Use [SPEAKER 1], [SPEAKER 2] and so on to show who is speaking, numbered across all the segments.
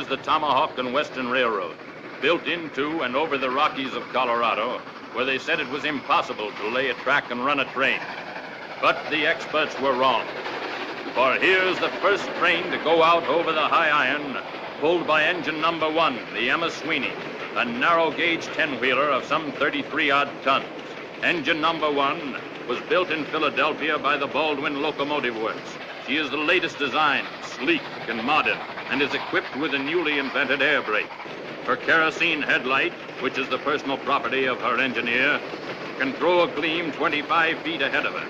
[SPEAKER 1] is the Tomahawk and Western Railroad, built into and over the Rockies of Colorado, where they said it was impossible to lay a track and run a train. But the experts were wrong. For here's the first train to go out over the high iron, pulled by engine number 1, the Emma Sweeney, a narrow-gauge 10-wheeler of some 33-odd tons. Engine number 1 was built in Philadelphia by the Baldwin Locomotive Works. She is the latest design, sleek and modern, and is equipped with a newly invented air brake. Her kerosene headlight, which is the personal property of her engineer, can throw a gleam 25 feet ahead of her.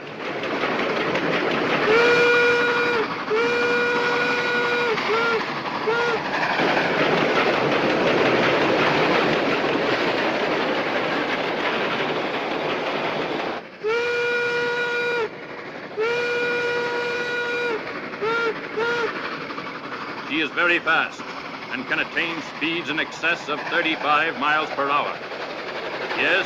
[SPEAKER 1] She is very fast and can attain speeds in excess of 35 miles per hour. Yes,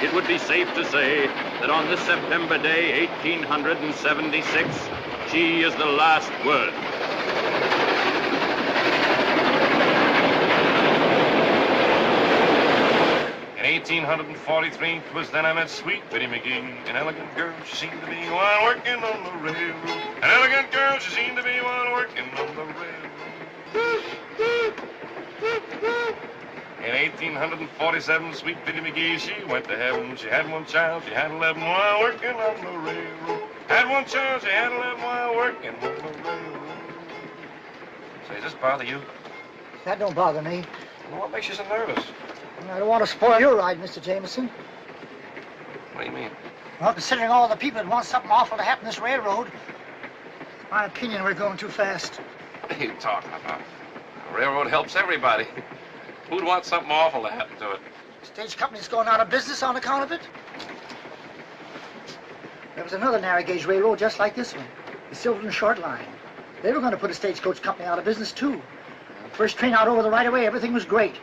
[SPEAKER 1] it would be safe to say that on this September day, 1876, she is the last word.
[SPEAKER 2] In 1843, 'twas then I met sweet Biddy McGee, an elegant girl she seemed to be while working on the railroad. An elegant girl she seemed to be while working on the railroad. In 1847, sweet Biddy McGee, she went to heaven. She had one child, she had 11 while working on the railroad. Had one child, she had 11 while working on the railroad. Say, does this bother you?
[SPEAKER 3] That don't bother me.
[SPEAKER 2] Well, what makes you so nervous?
[SPEAKER 3] I don't want to spoil your ride, Mr. Jameson.
[SPEAKER 2] What do you mean?
[SPEAKER 3] Well, considering all the people that want something awful to happen this railroad, in my opinion, we're going too fast.
[SPEAKER 2] What are you talking about? The railroad helps everybody. Who'd want something awful to happen to it?
[SPEAKER 3] Stage company's going out of business on account of it. There was another narrow gauge railroad just like this one, the Silverton Short Line. They were going to put a stagecoach company out of business, too. First train out over the right-of-way, everything was great.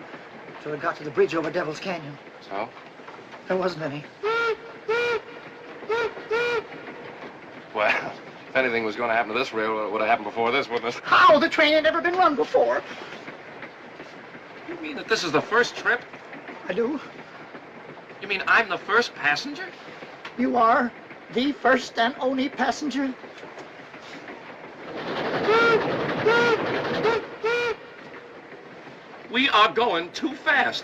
[SPEAKER 3] Till it got to the bridge over Devil's Canyon.
[SPEAKER 2] So?
[SPEAKER 3] There wasn't any.
[SPEAKER 2] Well, if anything was going to happen to this railroad, it would have happened before this, wouldn't it?
[SPEAKER 3] How? The train ain't never been run before.
[SPEAKER 2] You mean that this is the first trip?
[SPEAKER 3] I do.
[SPEAKER 2] You mean I'm the first passenger?
[SPEAKER 3] You are the first and only passenger.
[SPEAKER 2] We are going too fast.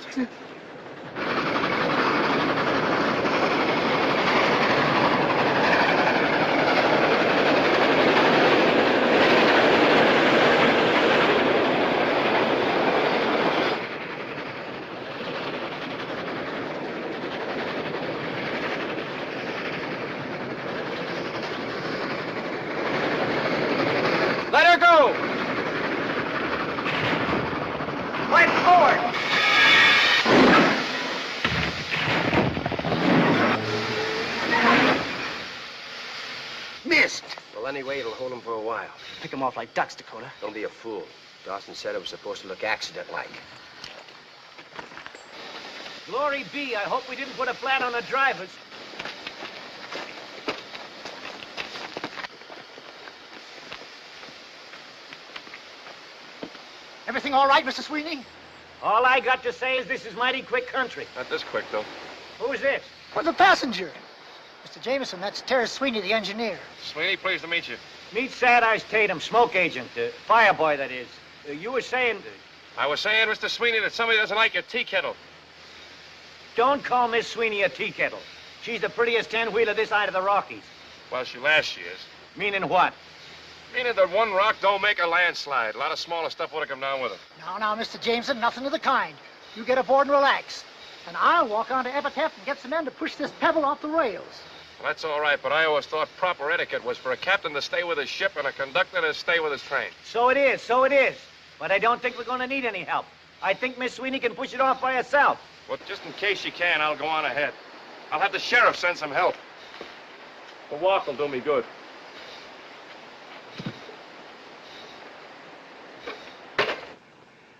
[SPEAKER 3] Let her go! Right forward! Missed!
[SPEAKER 4] Well, anyway, it'll hold them for a while.
[SPEAKER 3] Pick them off like ducks, Dakota.
[SPEAKER 4] Don't be a fool. Dawson said it was supposed to look accident-like.
[SPEAKER 3] Glory be, I hope we didn't put a flat on the drivers. Everything all right, Mr. Sweeney?
[SPEAKER 5] All I got to say is this is mighty quick country.
[SPEAKER 2] Not this quick, though.
[SPEAKER 5] Who's this?
[SPEAKER 3] Well, the passenger. Mr. Jameson, that's Terrence Sweeney, the engineer.
[SPEAKER 2] Sweeney, pleased to meet you.
[SPEAKER 5] Meet Sad Eyes Tatum, smoke agent, fire boy, that is. You were saying...
[SPEAKER 2] I was saying, Mr. Sweeney, that somebody doesn't like your tea kettle.
[SPEAKER 5] Don't call Miss Sweeney a tea kettle. She's the prettiest 10-wheeler this side of the Rockies.
[SPEAKER 2] Well, she last year's.
[SPEAKER 5] Meaning what?
[SPEAKER 2] Meaning that one rock don't make a landslide. A lot of smaller stuff would have come down with it.
[SPEAKER 3] Now, Mr. Jameson, nothing of the kind. You get aboard and relax. And I'll walk on to Epitaph and get some men to push this pebble off the rails.
[SPEAKER 2] Well, that's all right, but I always thought proper etiquette was for a captain to stay with his ship and a conductor to stay with his train.
[SPEAKER 5] So it is, so it is. But I don't think we're going to need any help. I think Miss Sweeney can push it off by herself.
[SPEAKER 2] Well, just in case she can, I'll go on ahead. I'll have the sheriff send some help. The walk will do me good.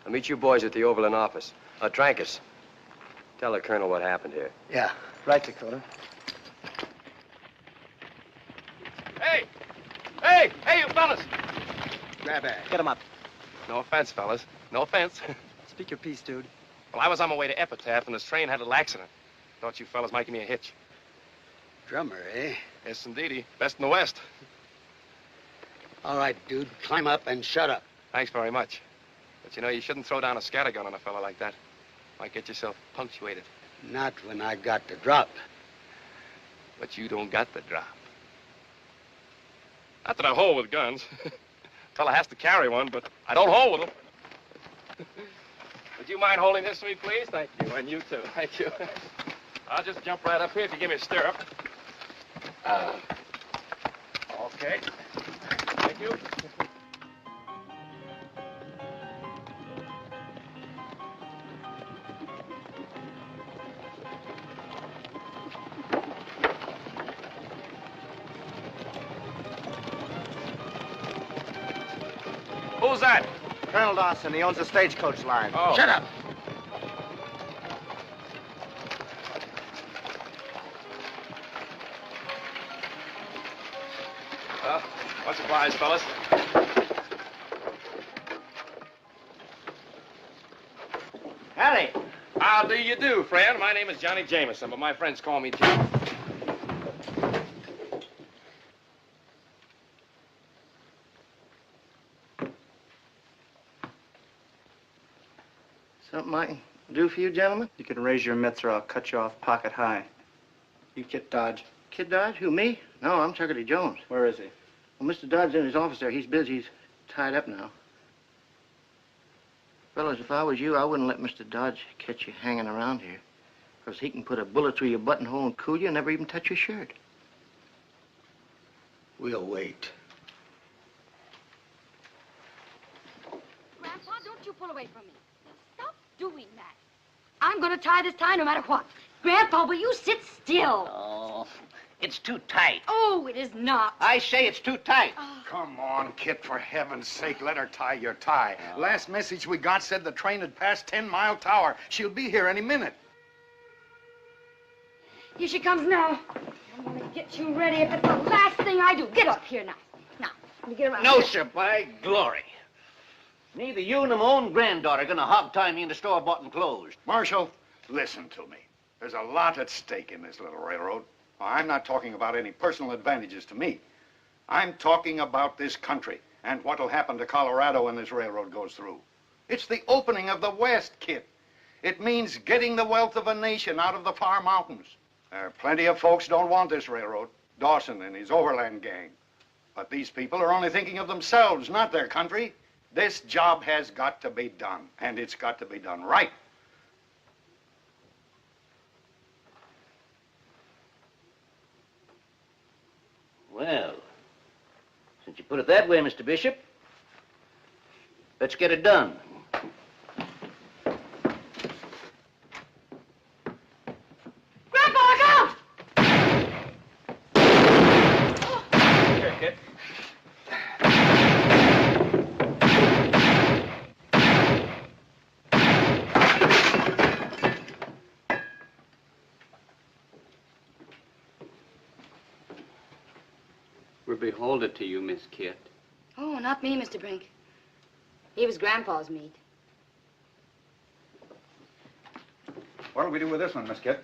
[SPEAKER 4] I'll meet you boys at the Overland office. Trankus, tell the colonel what happened here.
[SPEAKER 3] Yeah, right, Dakota.
[SPEAKER 2] Hey! Hey! Hey, you fellas!
[SPEAKER 4] Grab bag.
[SPEAKER 3] Get him up.
[SPEAKER 2] No offense, fellas. No offense.
[SPEAKER 4] Speak your piece, dude.
[SPEAKER 2] Well, I was on my way to Epitaph, and this train had a little accident. Thought you fellas might give me a hitch.
[SPEAKER 6] Drummer, eh?
[SPEAKER 2] Yes, indeedy. Best in the West.
[SPEAKER 6] All right, dude. Climb up and shut up.
[SPEAKER 2] Thanks very much. But you know, you shouldn't throw down a scattergun on a fella like that. Might get yourself punctuated.
[SPEAKER 6] Not when I got the drop.
[SPEAKER 2] But you don't got the drop. Not that I hold with guns. Fella has to carry one, but I don't hold with them. Would you mind holding this for me, please? Thank you, and you too. Thank you. I'll just jump right up here if you give me a stirrup. Okay. Thank you. Who's that?
[SPEAKER 5] Colonel Dawson, he owns the stagecoach line.
[SPEAKER 2] Oh.
[SPEAKER 6] Shut up.
[SPEAKER 2] Much obliged, fellas.
[SPEAKER 5] Harry.
[SPEAKER 2] How do you do, friend? My name is Johnny Jameson, but my friends call me Jim.
[SPEAKER 5] Something I can do for you, gentlemen?
[SPEAKER 7] You can raise your mitts or I'll cut you off pocket high. You Kit Dodge.
[SPEAKER 3] Kid Dodge? Who, me? No, I'm Chuckity Jones.
[SPEAKER 7] Where is he?
[SPEAKER 3] Well, Mr. Dodge's in his office there. He's busy. He's tied up now. Fellas, if I was you, I wouldn't let Mr. Dodge catch you hanging around here. Because he can put a bullet through your buttonhole and cool you and never even touch your shirt.
[SPEAKER 6] We'll wait.
[SPEAKER 8] Grandpa, don't you pull away from me. Stop doing that. I'm going to tie this tie no matter what. Grandpa, will you sit still?
[SPEAKER 5] Oh, it's too tight.
[SPEAKER 8] Oh, it is not.
[SPEAKER 5] I say it's too tight.
[SPEAKER 9] Come on, Kit, for heaven's sake, let her tie your tie. Last message we got said the train had passed 10 Mile Tower. She'll be here any minute.
[SPEAKER 8] Here she comes now. I'm going to get you ready if it's the last thing I do. Get up here now. Now, let me get around
[SPEAKER 5] No,
[SPEAKER 8] here.
[SPEAKER 5] sir, by glory. Neither you nor my own granddaughter are going to hog-tie me into store-bought and clothes.
[SPEAKER 9] Marshal, listen to me. There's a lot at stake in this little railroad. I'm not talking about any personal advantages to me. I'm talking about this country and what'll happen to Colorado when this railroad goes through. It's the opening of the West, Kit. It means getting the wealth of a nation out of the far mountains. There are plenty of folks don't want this railroad. Dawson and his overland gang. But these people are only thinking of themselves, not their country. This job has got to be done, and it's got to be done right.
[SPEAKER 5] Well, since you put it that way, Mr. Bishop, let's get it done.
[SPEAKER 8] Grandpa, look out!
[SPEAKER 5] Here, kid.
[SPEAKER 10] We're beholden to you, Miss Kit.
[SPEAKER 8] Oh, not me, Mr. Brink. He was Grandpa's meat.
[SPEAKER 9] What'll we do with this one, Miss Kit?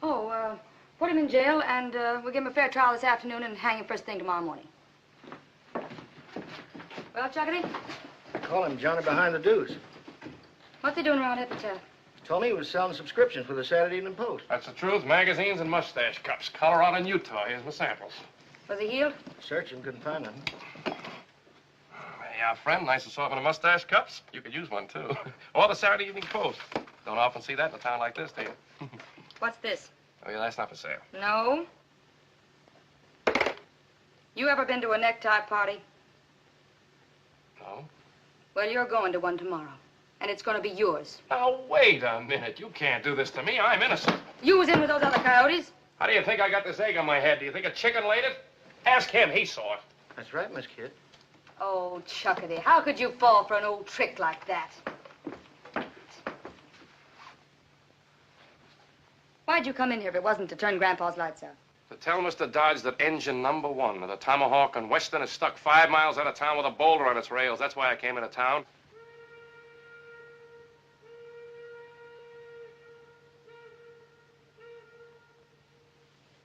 [SPEAKER 8] Oh, put him in jail, and we'll give him a fair trial this afternoon and hang him first thing tomorrow morning. Well, Chuckity,
[SPEAKER 3] Call him Johnny Behind the Deuce.
[SPEAKER 8] what's he doing around Epitaph?
[SPEAKER 3] Told me he was selling subscriptions for the Saturday Evening Post.
[SPEAKER 2] That's the truth. Magazines and mustache cups. Colorado and Utah. Here's my samples.
[SPEAKER 8] Was he healed?
[SPEAKER 3] Searched him, couldn't find him.
[SPEAKER 2] Yeah, friend. Nice assortment of mustache cups. You could use one, too. Or the Saturday Evening Post. Don't often see that in a town like this, do you?
[SPEAKER 8] What's this?
[SPEAKER 2] Oh, yeah, that's not for sale.
[SPEAKER 8] No. You ever been to a necktie party?
[SPEAKER 2] No?
[SPEAKER 8] Well, you're going to one tomorrow, and it's going to be yours.
[SPEAKER 2] Now, wait a minute. You can't do this to me. I'm innocent.
[SPEAKER 8] You was in with those other coyotes.
[SPEAKER 2] How do you think I got this egg on my head? Do you think a chicken laid it? Ask him. He saw it.
[SPEAKER 3] That's right, Miss Kit.
[SPEAKER 8] Oh, Chuckity, how could you fall for an old trick like that? Why'd you come in here if it wasn't to turn Grandpa's lights out?
[SPEAKER 2] To tell Mr. Dodge that engine #1 of the Tomahawk and Western is stuck 5 miles out of town with a boulder on its rails. That's why I came into town.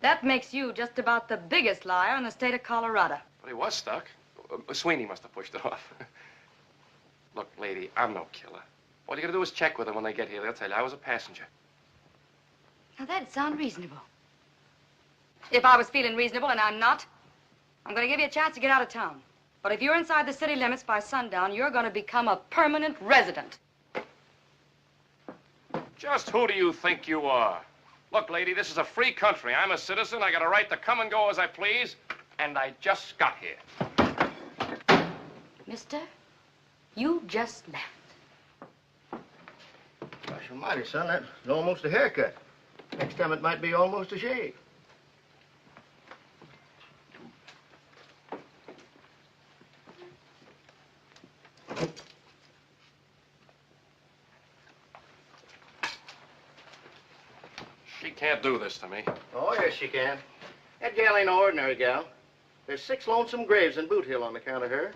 [SPEAKER 8] That makes you just about the biggest liar in the state of Colorado.
[SPEAKER 2] But he was stuck. Sweeney must have pushed it off. Look, lady, I'm no killer. All you gotta do is check with them when they get here. They'll tell you I was a passenger.
[SPEAKER 8] Now, that'd sound reasonable. If I was feeling reasonable, and I'm not, I'm going to give you a chance to get out of town. But if you're inside the city limits by sundown, you're going to become a permanent resident.
[SPEAKER 2] Just who do you think you are? Look, lady, this is a free country. I'm a citizen. I got a right to come and go as I please. And I just got here.
[SPEAKER 8] Mister, you just left.
[SPEAKER 11] Gosh almighty, son, that's almost a haircut. Next time it might be almost a shave.
[SPEAKER 2] She can't do this to me.
[SPEAKER 11] Oh, yes, she can. That gal ain't no ordinary gal. There's 6 lonesome graves in Boot Hill on account of her.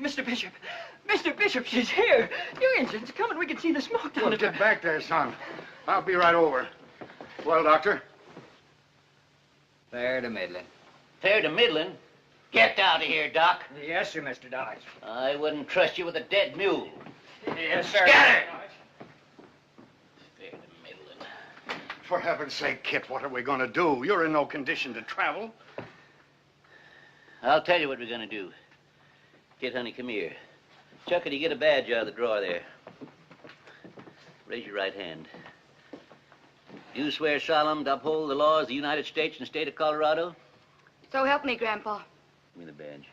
[SPEAKER 3] Mr. Bishop! Mr. Bishop, she's here! Your engine's coming. We can see the smoke down
[SPEAKER 9] Well, get back there, son. I'll be right over. Well, Doctor?
[SPEAKER 5] Fair to middling. Fair to middling? Get out of here, Doc.
[SPEAKER 3] Yes, sir, Mr. Dodge.
[SPEAKER 5] I wouldn't trust you with a dead mule.
[SPEAKER 3] Yes, sir.
[SPEAKER 5] Scatter! Fair to middling.
[SPEAKER 9] For heaven's sake, Kit, what are we going to do? You're in no condition to travel.
[SPEAKER 5] I'll tell you what we're gonna do. Kid, honey, come here. Chuckity, get a badge out of the drawer there. Raise your right hand. Do you swear solemn to uphold the laws of the United States and the state of Colorado?
[SPEAKER 8] So help me, Grandpa.
[SPEAKER 5] Give me the badge.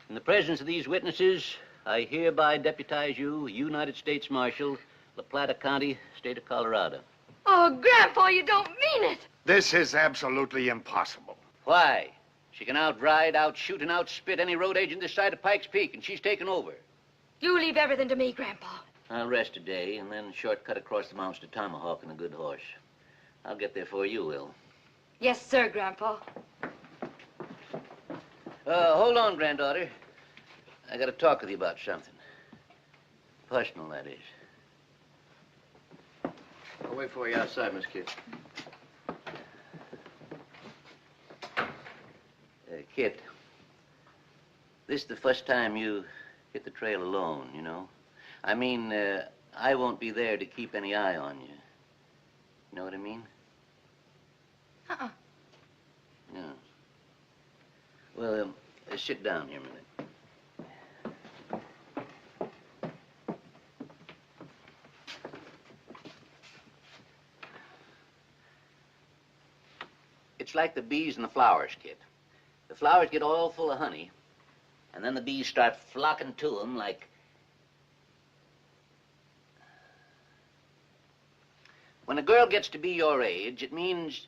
[SPEAKER 5] In the presence of these witnesses, I hereby deputize you United States Marshal, La Plata County, state of Colorado.
[SPEAKER 8] Oh, Grandpa, you don't mean it.
[SPEAKER 9] This is absolutely impossible.
[SPEAKER 5] Why? She can outride, outshoot, and outspit any road agent this side of Pikes Peak, and she's taken over.
[SPEAKER 8] You leave everything to me, Grandpa.
[SPEAKER 5] I'll rest a day and then shortcut across the mountains to Tomahawk in a good horse. I'll get there before you will.
[SPEAKER 8] Yes, sir, Grandpa.
[SPEAKER 5] Hold on, granddaughter. I got to talk with you about something. Personal, that is.
[SPEAKER 11] I'll wait for you outside, Miss Kit.
[SPEAKER 5] Kit, this is the first time you hit the trail alone, you know? I mean, I won't be there to keep any eye on you. You know what I mean?
[SPEAKER 8] Uh-uh.
[SPEAKER 5] No. Well, sit down here a minute. It's like the bees and the flowers, Kit. The flowers get all full of honey, and then the bees start flocking to them like... When a girl gets to be your age, it means...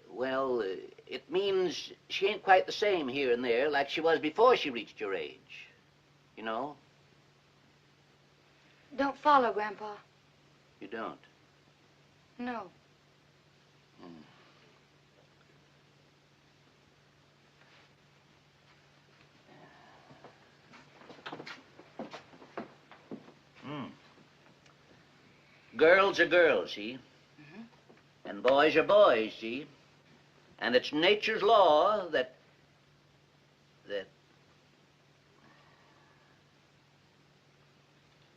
[SPEAKER 5] Well, it means she ain't quite the same here and there like she was before she reached your age. You know?
[SPEAKER 8] Don't follow, Grandpa.
[SPEAKER 5] You don't?
[SPEAKER 8] No.
[SPEAKER 5] Girls are girls, see? Mm-hmm. And boys are boys, see? And it's nature's law that...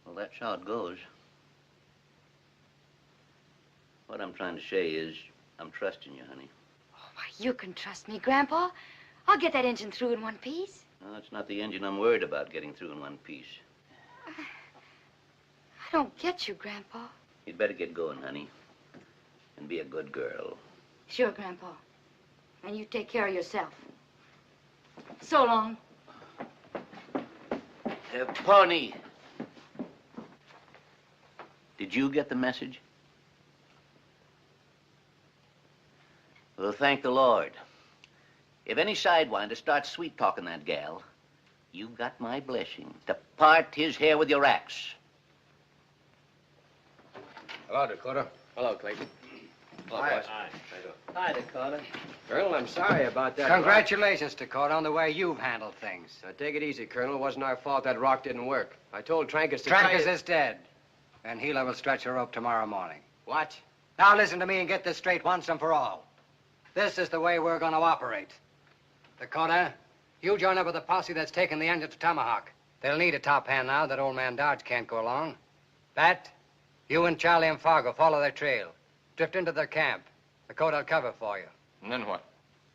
[SPEAKER 5] Well, that's how it goes. What I'm trying to say is, I'm trusting you, honey.
[SPEAKER 8] Oh, why, you can trust me, Grandpa. I'll get that engine through in one piece.
[SPEAKER 5] No, it's not the engine I'm worried about getting through in one piece.
[SPEAKER 8] I don't get you, Grandpa.
[SPEAKER 5] You'd better get going, honey. And be a good girl.
[SPEAKER 8] Sure, Grandpa. And you take care of yourself. So long.
[SPEAKER 5] Pawnee. Did you get the message? Well, thank the Lord. If any sidewinder starts sweet-talking that gal, you got my blessing to part his hair with your axe.
[SPEAKER 4] Hello, Dakota. Hello, Clayton. Hello, boys.
[SPEAKER 6] Hi, Dakota.
[SPEAKER 4] Colonel, I'm sorry about that.
[SPEAKER 6] Congratulations, Dakota, on the way you've handled things.
[SPEAKER 4] Take it easy, Colonel. It wasn't our fault that rock didn't work. I told Trancas to
[SPEAKER 6] Trancas is dead. And Gila will stretch a rope tomorrow morning.
[SPEAKER 4] What?
[SPEAKER 6] Now listen to me and get this straight once and for all. This is the way we're going to operate. Dakota, you join up with the posse that's taking the engine to Tomahawk. They'll need a top hand now that old man Dodge can't go along. Pat, you and Charlie and Fargo follow their trail. Drift into their camp. Dakota will cover for you.
[SPEAKER 1] And then what?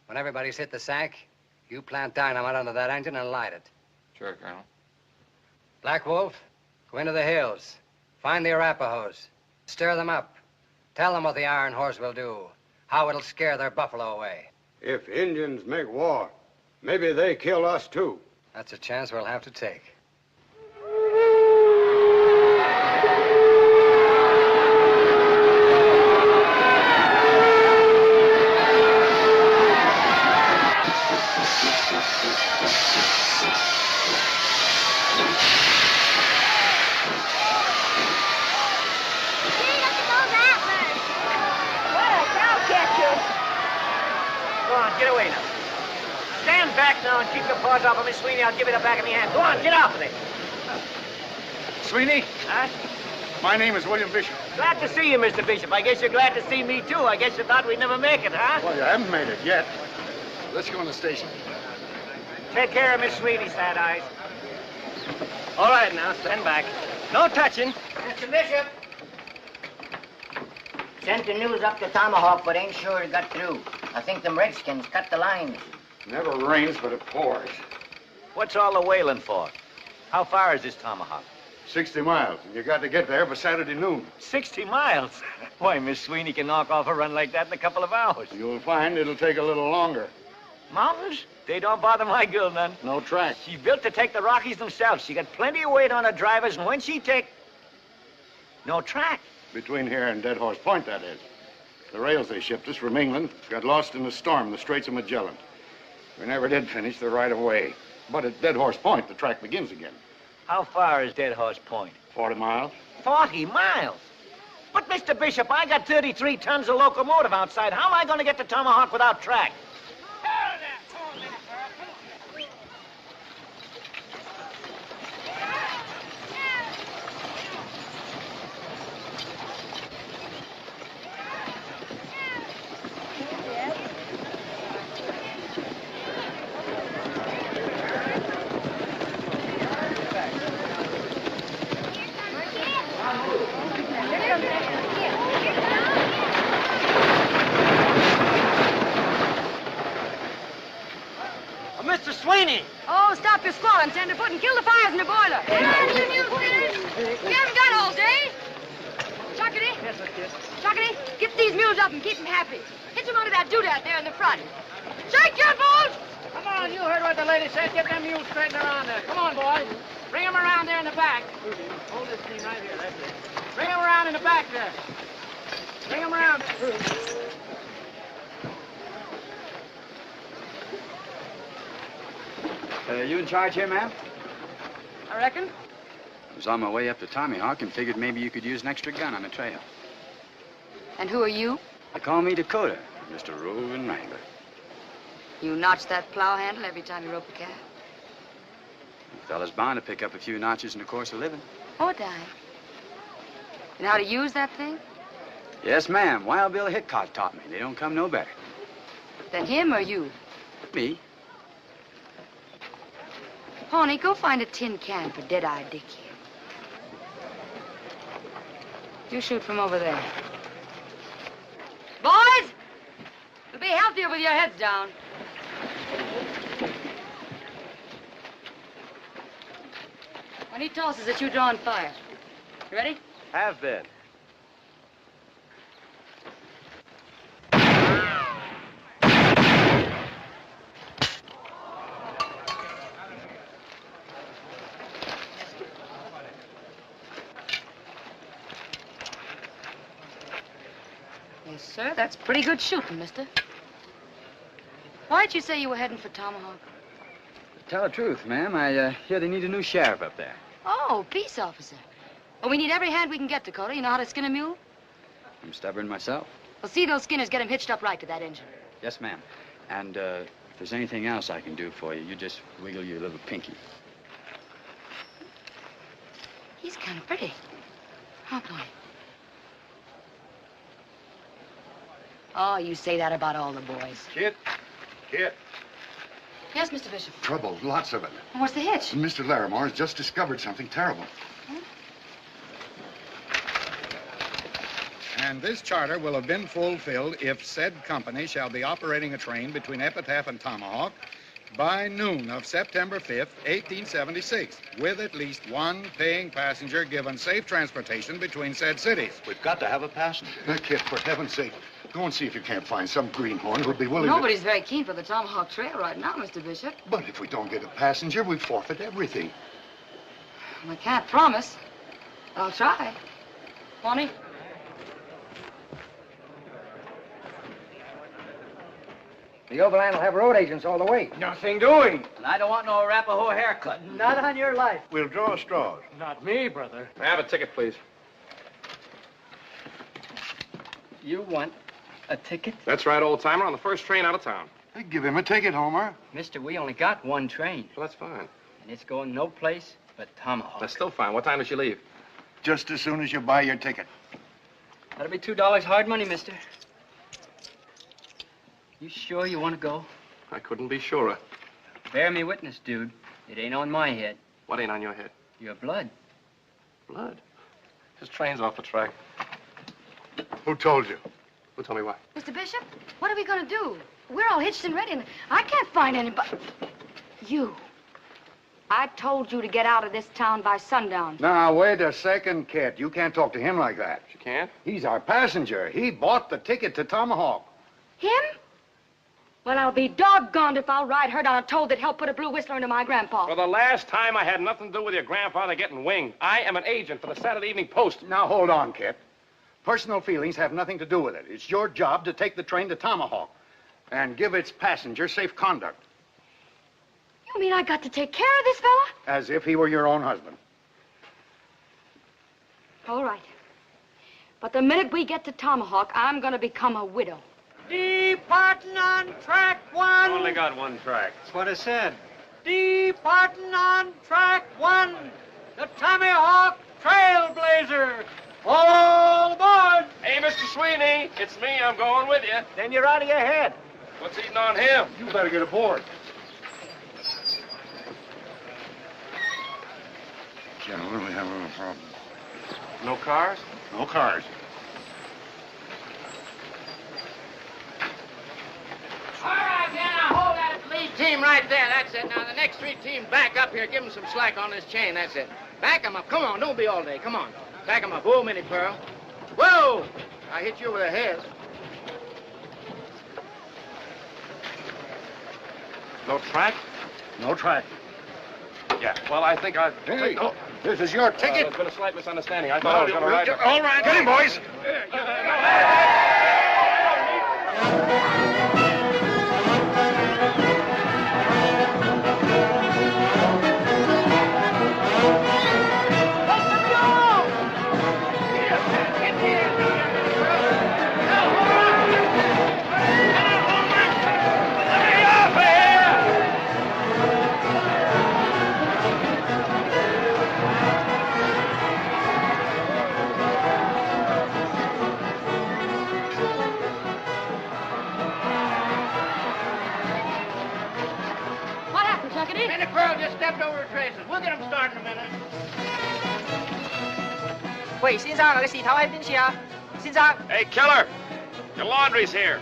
[SPEAKER 6] When everybody's hit the sack, you plant dynamite under that engine and light it.
[SPEAKER 1] Sure, Colonel.
[SPEAKER 6] Black Wolf, go into the hills. Find the Arapahoes. Stir them up. Tell them what the Iron Horse will do. How it'll scare their buffalo away.
[SPEAKER 12] If Indians make war, maybe they kill us too.
[SPEAKER 6] That's a chance we'll have to take.
[SPEAKER 13] Get away now. Stand back now and keep your paws off of Miss Sweeney. I'll give you the back of my hand. Go on, get off of it.
[SPEAKER 9] Sweeney?
[SPEAKER 13] Huh?
[SPEAKER 9] My name is William Bishop.
[SPEAKER 13] Glad to see you, Mr. Bishop. I guess you're glad to see me, too. I guess you thought we'd never make it, huh?
[SPEAKER 9] Well, you haven't made it yet. Let's go in the station.
[SPEAKER 13] Take care of Miss Sweeney, Sad Eyes. All right, now, stand back. No touching.
[SPEAKER 14] Mr. Bishop. Sent the news up to Tomahawk, but ain't sure it got through. I think them Redskins cut the lines.
[SPEAKER 9] Never rains, but it pours.
[SPEAKER 13] What's all the wailing for? How far is this Tomahawk?
[SPEAKER 9] 60 miles, and you got to get there by Saturday noon.
[SPEAKER 13] 60 miles? Why, Miss Sweeney can knock off a run like that in a couple of hours.
[SPEAKER 9] You'll find it'll take a little longer.
[SPEAKER 13] Mountains? They don't bother my girl none.
[SPEAKER 9] No track.
[SPEAKER 13] She's built to take the Rockies themselves. She got plenty of weight on her drivers, and when she take... No track.
[SPEAKER 9] Between here and Dead Horse Point, that is. The rails they shipped us from England got lost in a storm in the Straits of Magellan. We never did finish the right of way. But at Dead Horse Point, the track begins again.
[SPEAKER 13] How far is Dead Horse Point?
[SPEAKER 9] 40 miles.
[SPEAKER 13] 40 miles? But, Mr. Bishop, I got 33 tons of locomotive outside. How am I going to get to Tomahawk without track?
[SPEAKER 14] Mr. Sweeney!
[SPEAKER 8] Oh, stop your squalling, tenderfoot, and kill the fires in the boiler. Come on, you newsreaders. You haven't got all day. Chuckity.
[SPEAKER 14] Yes, yes.
[SPEAKER 8] Chuckity, get these mules up and keep them happy. Hitch them onto that doodad there in the front. Shake your bulls!
[SPEAKER 14] Come on, you heard what the lady said. Get them mules straightened around there. Come on, boys. Bring them around there in the back. Hold this thing right here, that's it. Bring them around in the back there. Bring them around.
[SPEAKER 7] You in charge here, ma'am?
[SPEAKER 8] I reckon.
[SPEAKER 7] I was on my way up to Tomahawk and figured maybe you could use an extra gun on the trail.
[SPEAKER 8] And who are you?
[SPEAKER 7] They call me Dakota, Mr. Roving Wrangler.
[SPEAKER 8] You notch that plow handle every time you rope a calf.
[SPEAKER 7] A fella's bound to pick up a few notches in the course of living.
[SPEAKER 8] Oh, dime. You know how to use that thing?
[SPEAKER 7] Yes, ma'am. Wild Bill Hickok taught me. They don't come no better.
[SPEAKER 8] Then him or you?
[SPEAKER 7] Me?
[SPEAKER 8] Pawnee, go find a tin can for Dead-Eye Dick here. You shoot from over there. Boys! You'll be healthier with your heads down. When he tosses it, you draw and fire. You ready?
[SPEAKER 4] Have been.
[SPEAKER 8] Yes, sir. That's pretty good shooting, mister. Why'd you say you were heading for Tomahawk?
[SPEAKER 7] Tell the truth, ma'am. I hear they need a new sheriff up there.
[SPEAKER 8] Oh, peace officer. Well, we need every hand we can get, Dakota. You know how to skin a mule?
[SPEAKER 15] I'm stubborn myself.
[SPEAKER 8] Well, see those skinners get him hitched up right to that engine.
[SPEAKER 15] Yes, ma'am. And if there's anything else I can do for you, you just wiggle your little pinky.
[SPEAKER 8] He's kind of pretty. Oh, boy. Oh, you say that about all the boys.
[SPEAKER 9] Kit.
[SPEAKER 8] Yes, Mr. Bishop.
[SPEAKER 9] Trouble, lots of it.
[SPEAKER 8] And what's the hitch?
[SPEAKER 9] Mr. Larimore has just discovered something terrible. And this charter will have been fulfilled if said company shall be operating a train between Epitaph and Tomahawk by noon of September 5th, 1876, with at least one paying passenger given safe transportation between said cities.
[SPEAKER 16] We've got to have a passenger.
[SPEAKER 9] Kit, for heaven's sake, go and see if you can't find some greenhorn who'd be willing
[SPEAKER 8] Nobody's very keen for the Tomahawk Trail right now, Mr. Bishop.
[SPEAKER 9] But if we don't get a passenger, we forfeit everything.
[SPEAKER 8] I can't promise. I'll try. Bonnie?
[SPEAKER 6] The Overland will have road agents all the way.
[SPEAKER 14] Nothing doing.
[SPEAKER 13] And I don't want no Arapaho haircut.
[SPEAKER 14] Not on your life.
[SPEAKER 16] We'll draw straws.
[SPEAKER 14] Not me, brother.
[SPEAKER 2] I have a ticket, please.
[SPEAKER 13] You want a ticket?
[SPEAKER 2] That's right, old timer, on the first train out of town.
[SPEAKER 9] Hey, give him a ticket, Homer.
[SPEAKER 13] Mister, we only got one train.
[SPEAKER 2] Well, that's fine.
[SPEAKER 13] And it's going no place but Tomahawk.
[SPEAKER 2] That's still fine. What time does she leave?
[SPEAKER 9] Just as soon as you buy your ticket.
[SPEAKER 13] That'll be $2 hard money, mister. You sure you want to go?
[SPEAKER 2] I couldn't be surer.
[SPEAKER 13] Bear me witness, dude. It ain't on my head.
[SPEAKER 2] What ain't on your head?
[SPEAKER 13] Your blood.
[SPEAKER 2] Blood? This train's off the track.
[SPEAKER 9] Who told you?
[SPEAKER 2] Who told me what?
[SPEAKER 8] Mr. Bishop, what are we going to do? We're all hitched and ready, and I can't find anybody. You. I told you to get out of this town by sundown.
[SPEAKER 9] Now, wait a second, Kit. You can't talk to him like that.
[SPEAKER 2] She can't?
[SPEAKER 9] He's our passenger. He bought the ticket to Tomahawk.
[SPEAKER 8] Him? Well, I'll be doggoned if I'll ride herd on a toad that helped put a blue whistler into my grandpa.
[SPEAKER 2] For the last time, I had nothing to do with your grandfather getting winged. I am an agent for the Saturday Evening Post.
[SPEAKER 9] Now, hold on, Kit. Personal feelings have nothing to do with it. It's your job to take the train to Tomahawk and give its passenger safe conduct.
[SPEAKER 8] You mean I got to take care of this fella?
[SPEAKER 9] As if he were your own husband.
[SPEAKER 8] All right. But the minute we get to Tomahawk, I'm going to become a widow.
[SPEAKER 14] Departing on track one.
[SPEAKER 2] Only got one track.
[SPEAKER 6] That's what I said.
[SPEAKER 14] Departing on track one. The Tomahawk Trailblazer. All aboard.
[SPEAKER 2] Hey, Mr. Sweeney, it's me. I'm going with you.
[SPEAKER 13] Then you're out of your head.
[SPEAKER 2] What's eating on him?
[SPEAKER 9] You better get aboard. Gentlemen, we have a problem.
[SPEAKER 2] No cars?
[SPEAKER 9] No cars.
[SPEAKER 14] All right, now hold that lead team right there. That's it. Now the next three teams back up here. Give them some slack on this chain. That's it. Back them up. Come on. Don't be all day. Come on. Back them up. Whoa, Minnie Pearl. Whoa! I hit you over the head.
[SPEAKER 2] No track?
[SPEAKER 9] No track.
[SPEAKER 2] Yeah. Well, I think I...
[SPEAKER 9] Hey, no, this is your ticket.
[SPEAKER 2] There's been a slight misunderstanding. I thought I was going to ride...
[SPEAKER 9] All right, get him, boys.
[SPEAKER 14] Minnie Pearl just stepped over her traces. We'll get them started in a minute.
[SPEAKER 13] 喂，先生，你嘅事頭喺邊處啊？先生。
[SPEAKER 2] Hey, Keller! Your laundry's here.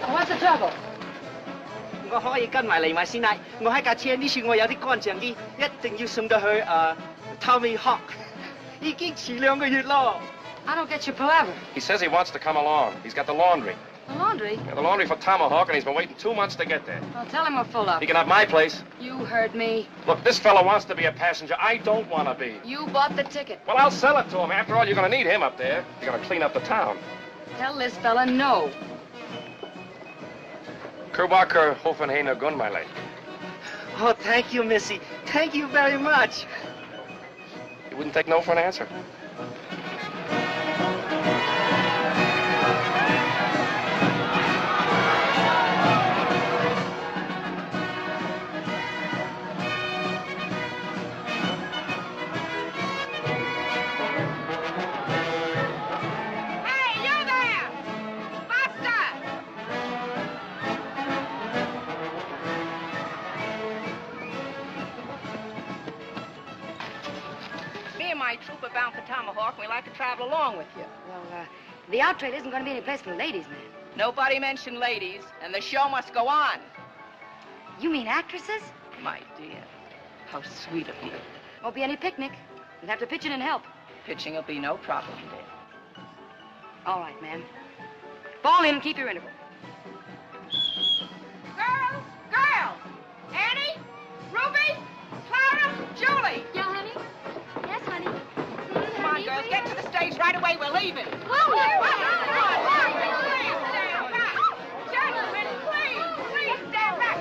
[SPEAKER 8] What's the trouble?
[SPEAKER 13] 我可以跟埋嚟埋先啦。我喺架車呢處我有啲乾淨衣，一定要送到去Tomahawk。已經遲2個月咯。
[SPEAKER 8] I don't get your palaver.
[SPEAKER 2] He says he wants to come along. He's got the laundry.
[SPEAKER 8] The laundry?
[SPEAKER 2] Yeah, the laundry for Tomahawk, and he's been waiting 2 months to get there.
[SPEAKER 8] Well, tell him we're full up.
[SPEAKER 2] He can have my place.
[SPEAKER 8] You heard me.
[SPEAKER 2] Look, this fella wants to be a passenger. I don't want to be.
[SPEAKER 8] You bought the ticket.
[SPEAKER 2] Well, I'll sell it to him. After all, you're going to need him up there. You're going to clean up the town.
[SPEAKER 8] Tell this fella no.
[SPEAKER 2] Kerbacher Hoffenheiner Gunmeile.
[SPEAKER 13] Oh, thank you, Missy. Thank you very much.
[SPEAKER 2] You wouldn't take no for an answer.
[SPEAKER 17] my troop are bound for Tomahawk, and we'd like to travel along with you.
[SPEAKER 8] Well, the out trail isn't going to be any place for ladies, ma'am.
[SPEAKER 17] Nobody mentioned ladies, and the show must go on.
[SPEAKER 8] You mean actresses?
[SPEAKER 17] My dear, how sweet of you.
[SPEAKER 8] Won't be any picnic. You'll have to pitch in and help.
[SPEAKER 17] Pitching will be no problem, dear.
[SPEAKER 8] All right, ma'am. Fall in and keep your interval.
[SPEAKER 17] Girls! Girls! Annie? Ruby? Clara? Julie!
[SPEAKER 18] Yeah, honey? Yes, honey.
[SPEAKER 17] Come on, girls, get to the stage right away. We're leaving. Gentlemen, please stand back.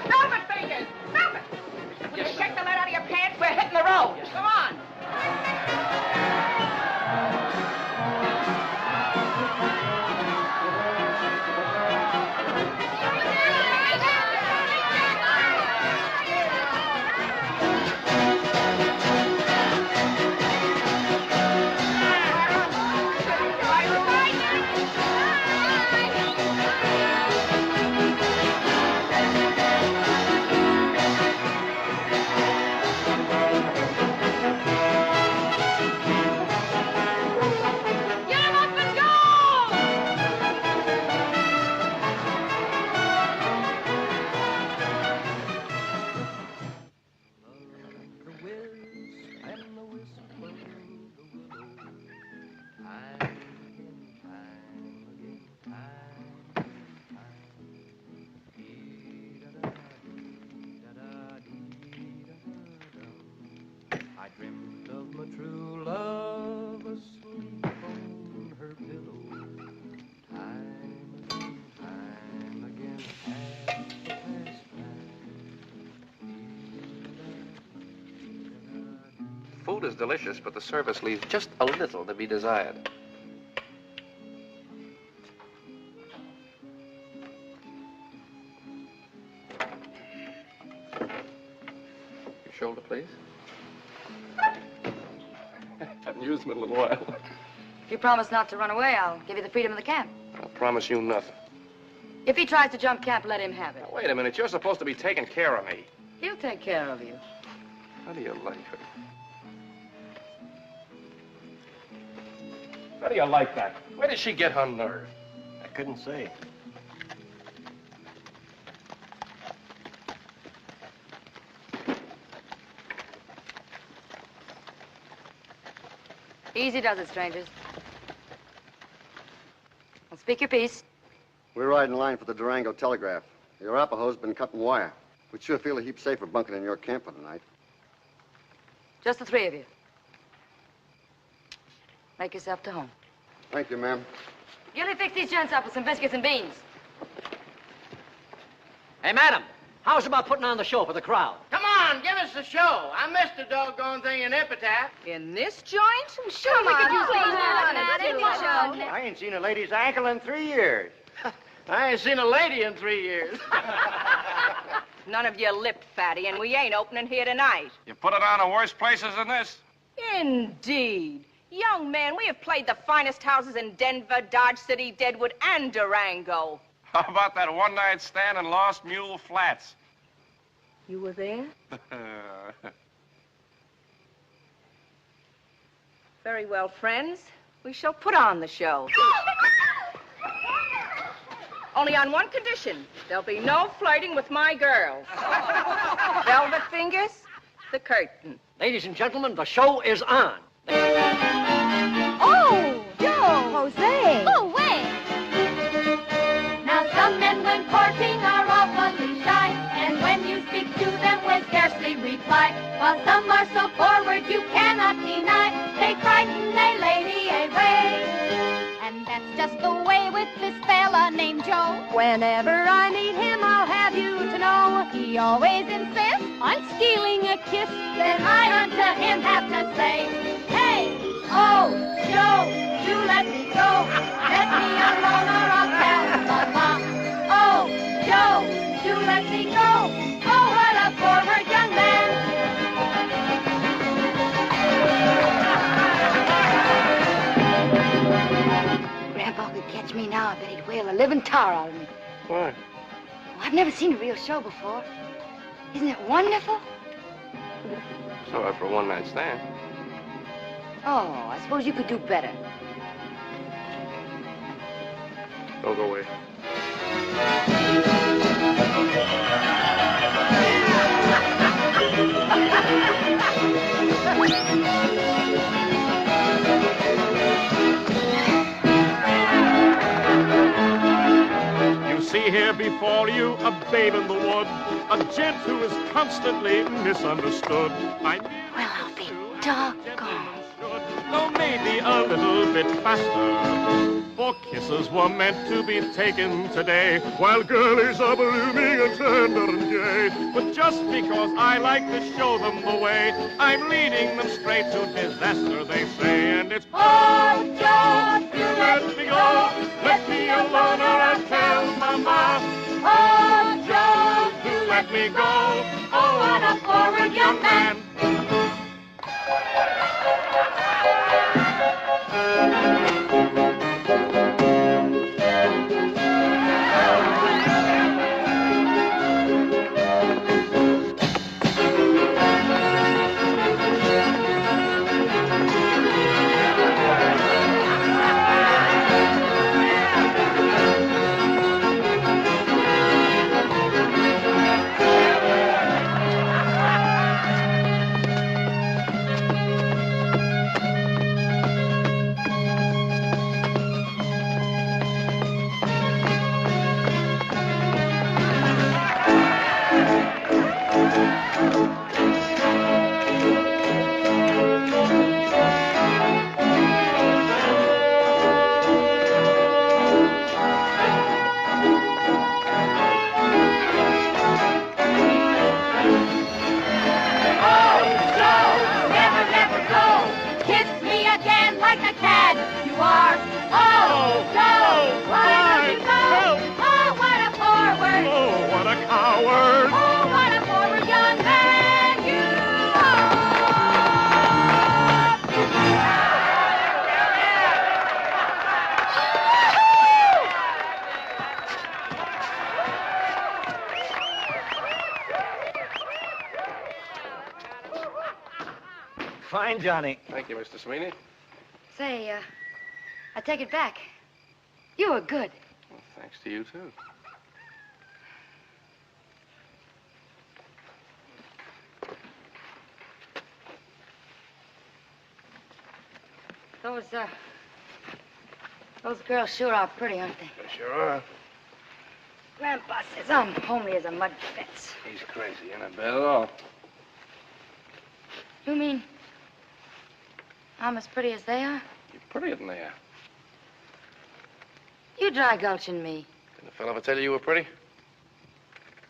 [SPEAKER 17] Stop it, fingers! Stop it! Will you shake the lead out of your pants? We're hitting the road. Come on.
[SPEAKER 19] I dreamt of my true love asleep on her pillow. Time again, half past
[SPEAKER 2] Food is delicious, but the service leaves just a little to be desired. Your shoulder, please. Haven't used them in a little while.
[SPEAKER 8] If you promise not to run away, I'll give you the freedom of the camp.
[SPEAKER 2] I promise you nothing.
[SPEAKER 8] If he tries to jump camp, let him have it.
[SPEAKER 2] Now, wait a minute. You're supposed to be taking care of me.
[SPEAKER 8] He'll take care of you.
[SPEAKER 2] How do you like her? How do you like that? Where did she get her nerve?
[SPEAKER 16] I couldn't say.
[SPEAKER 8] Easy does it, strangers. Well, speak your piece.
[SPEAKER 20] We're riding line for the Durango Telegraph. The Arapahoe's been cutting wire. We'd sure feel a heap safer bunking in your camp for tonight.
[SPEAKER 8] Just the three of you. Make yourself to home.
[SPEAKER 20] Thank you, ma'am.
[SPEAKER 8] Gilly, fix these gents up with some biscuits and beans.
[SPEAKER 13] Hey, madam, how's about putting on the show for the crowd?
[SPEAKER 14] Come on, give us the show. I missed the doggone thing in Epitaph.
[SPEAKER 17] In this joint?
[SPEAKER 8] Sure, we could use
[SPEAKER 11] I ain't seen a lady's ankle in 3 years.
[SPEAKER 14] I ain't seen a lady in 3 years.
[SPEAKER 17] None of you lip fatty, and we ain't opening here tonight.
[SPEAKER 2] You put it on in worse places than this?
[SPEAKER 17] Indeed. Young man, we have played the finest houses in Denver, Dodge City, Deadwood, and Durango.
[SPEAKER 2] How about that one-night stand in Lost Mule Flats?
[SPEAKER 17] You were there? Very well, friends. We shall put on the show. Only on one condition. There'll be no flirting with my girls. Velvet fingers, the curtain.
[SPEAKER 13] Ladies and gentlemen, the show is on.
[SPEAKER 18] Oh, Joe! Jose! Oh, wait! Now, some men when courting are awfully shy, and when you speak to them will scarcely reply. While some are so forward you cannot deny, they frighten a lady away. And that's just the way with this fella named Joe. Whenever I meet him, I'll have you to know, he always insists on stealing a kiss. Then I unto him have to say, hey, oh, Joe, you let me go. Let me alone or I'll tell Mama. Oh, Joe, you let me go. Oh, what a forward young man.
[SPEAKER 8] Grandpa could catch me now, I bet he'd whale a living tar out of me.
[SPEAKER 2] Why?
[SPEAKER 8] Well, I've never seen a real show before. Isn't it wonderful?
[SPEAKER 2] It's all right for a one-night stand.
[SPEAKER 8] Oh, I suppose you could do better.
[SPEAKER 2] Don't go away.
[SPEAKER 19] You see here before you a babe in the wood, a gent who is constantly misunderstood. Well,
[SPEAKER 8] I'll be doggone.
[SPEAKER 19] Though maybe a little bit faster. For kisses were meant to be taken today, while girlies are blooming and tender and gay. But just because I like to show them the way, I'm leading them straight to disaster, they say. And it's,
[SPEAKER 18] Oh, George, do
[SPEAKER 19] let me go. Let me alone or I'll tell Mama.
[SPEAKER 18] Oh, George,
[SPEAKER 19] do let me go.
[SPEAKER 18] Oh, what a forward young man.
[SPEAKER 11] Fine, Johnny.
[SPEAKER 2] Thank you, Mr. Sweeney.
[SPEAKER 8] Say, I take it back. You were good.
[SPEAKER 2] Well, thanks to you, too.
[SPEAKER 8] Those girls sure are pretty, aren't they?
[SPEAKER 2] They sure are.
[SPEAKER 8] Grandpa says I'm homely as a mud fence.
[SPEAKER 2] He's crazy. You're not bad at all.
[SPEAKER 8] You mean I'm as pretty as they are?
[SPEAKER 2] You're prettier than they are.
[SPEAKER 8] You dry gulching me.
[SPEAKER 2] Didn't the fellow ever tell you you were pretty?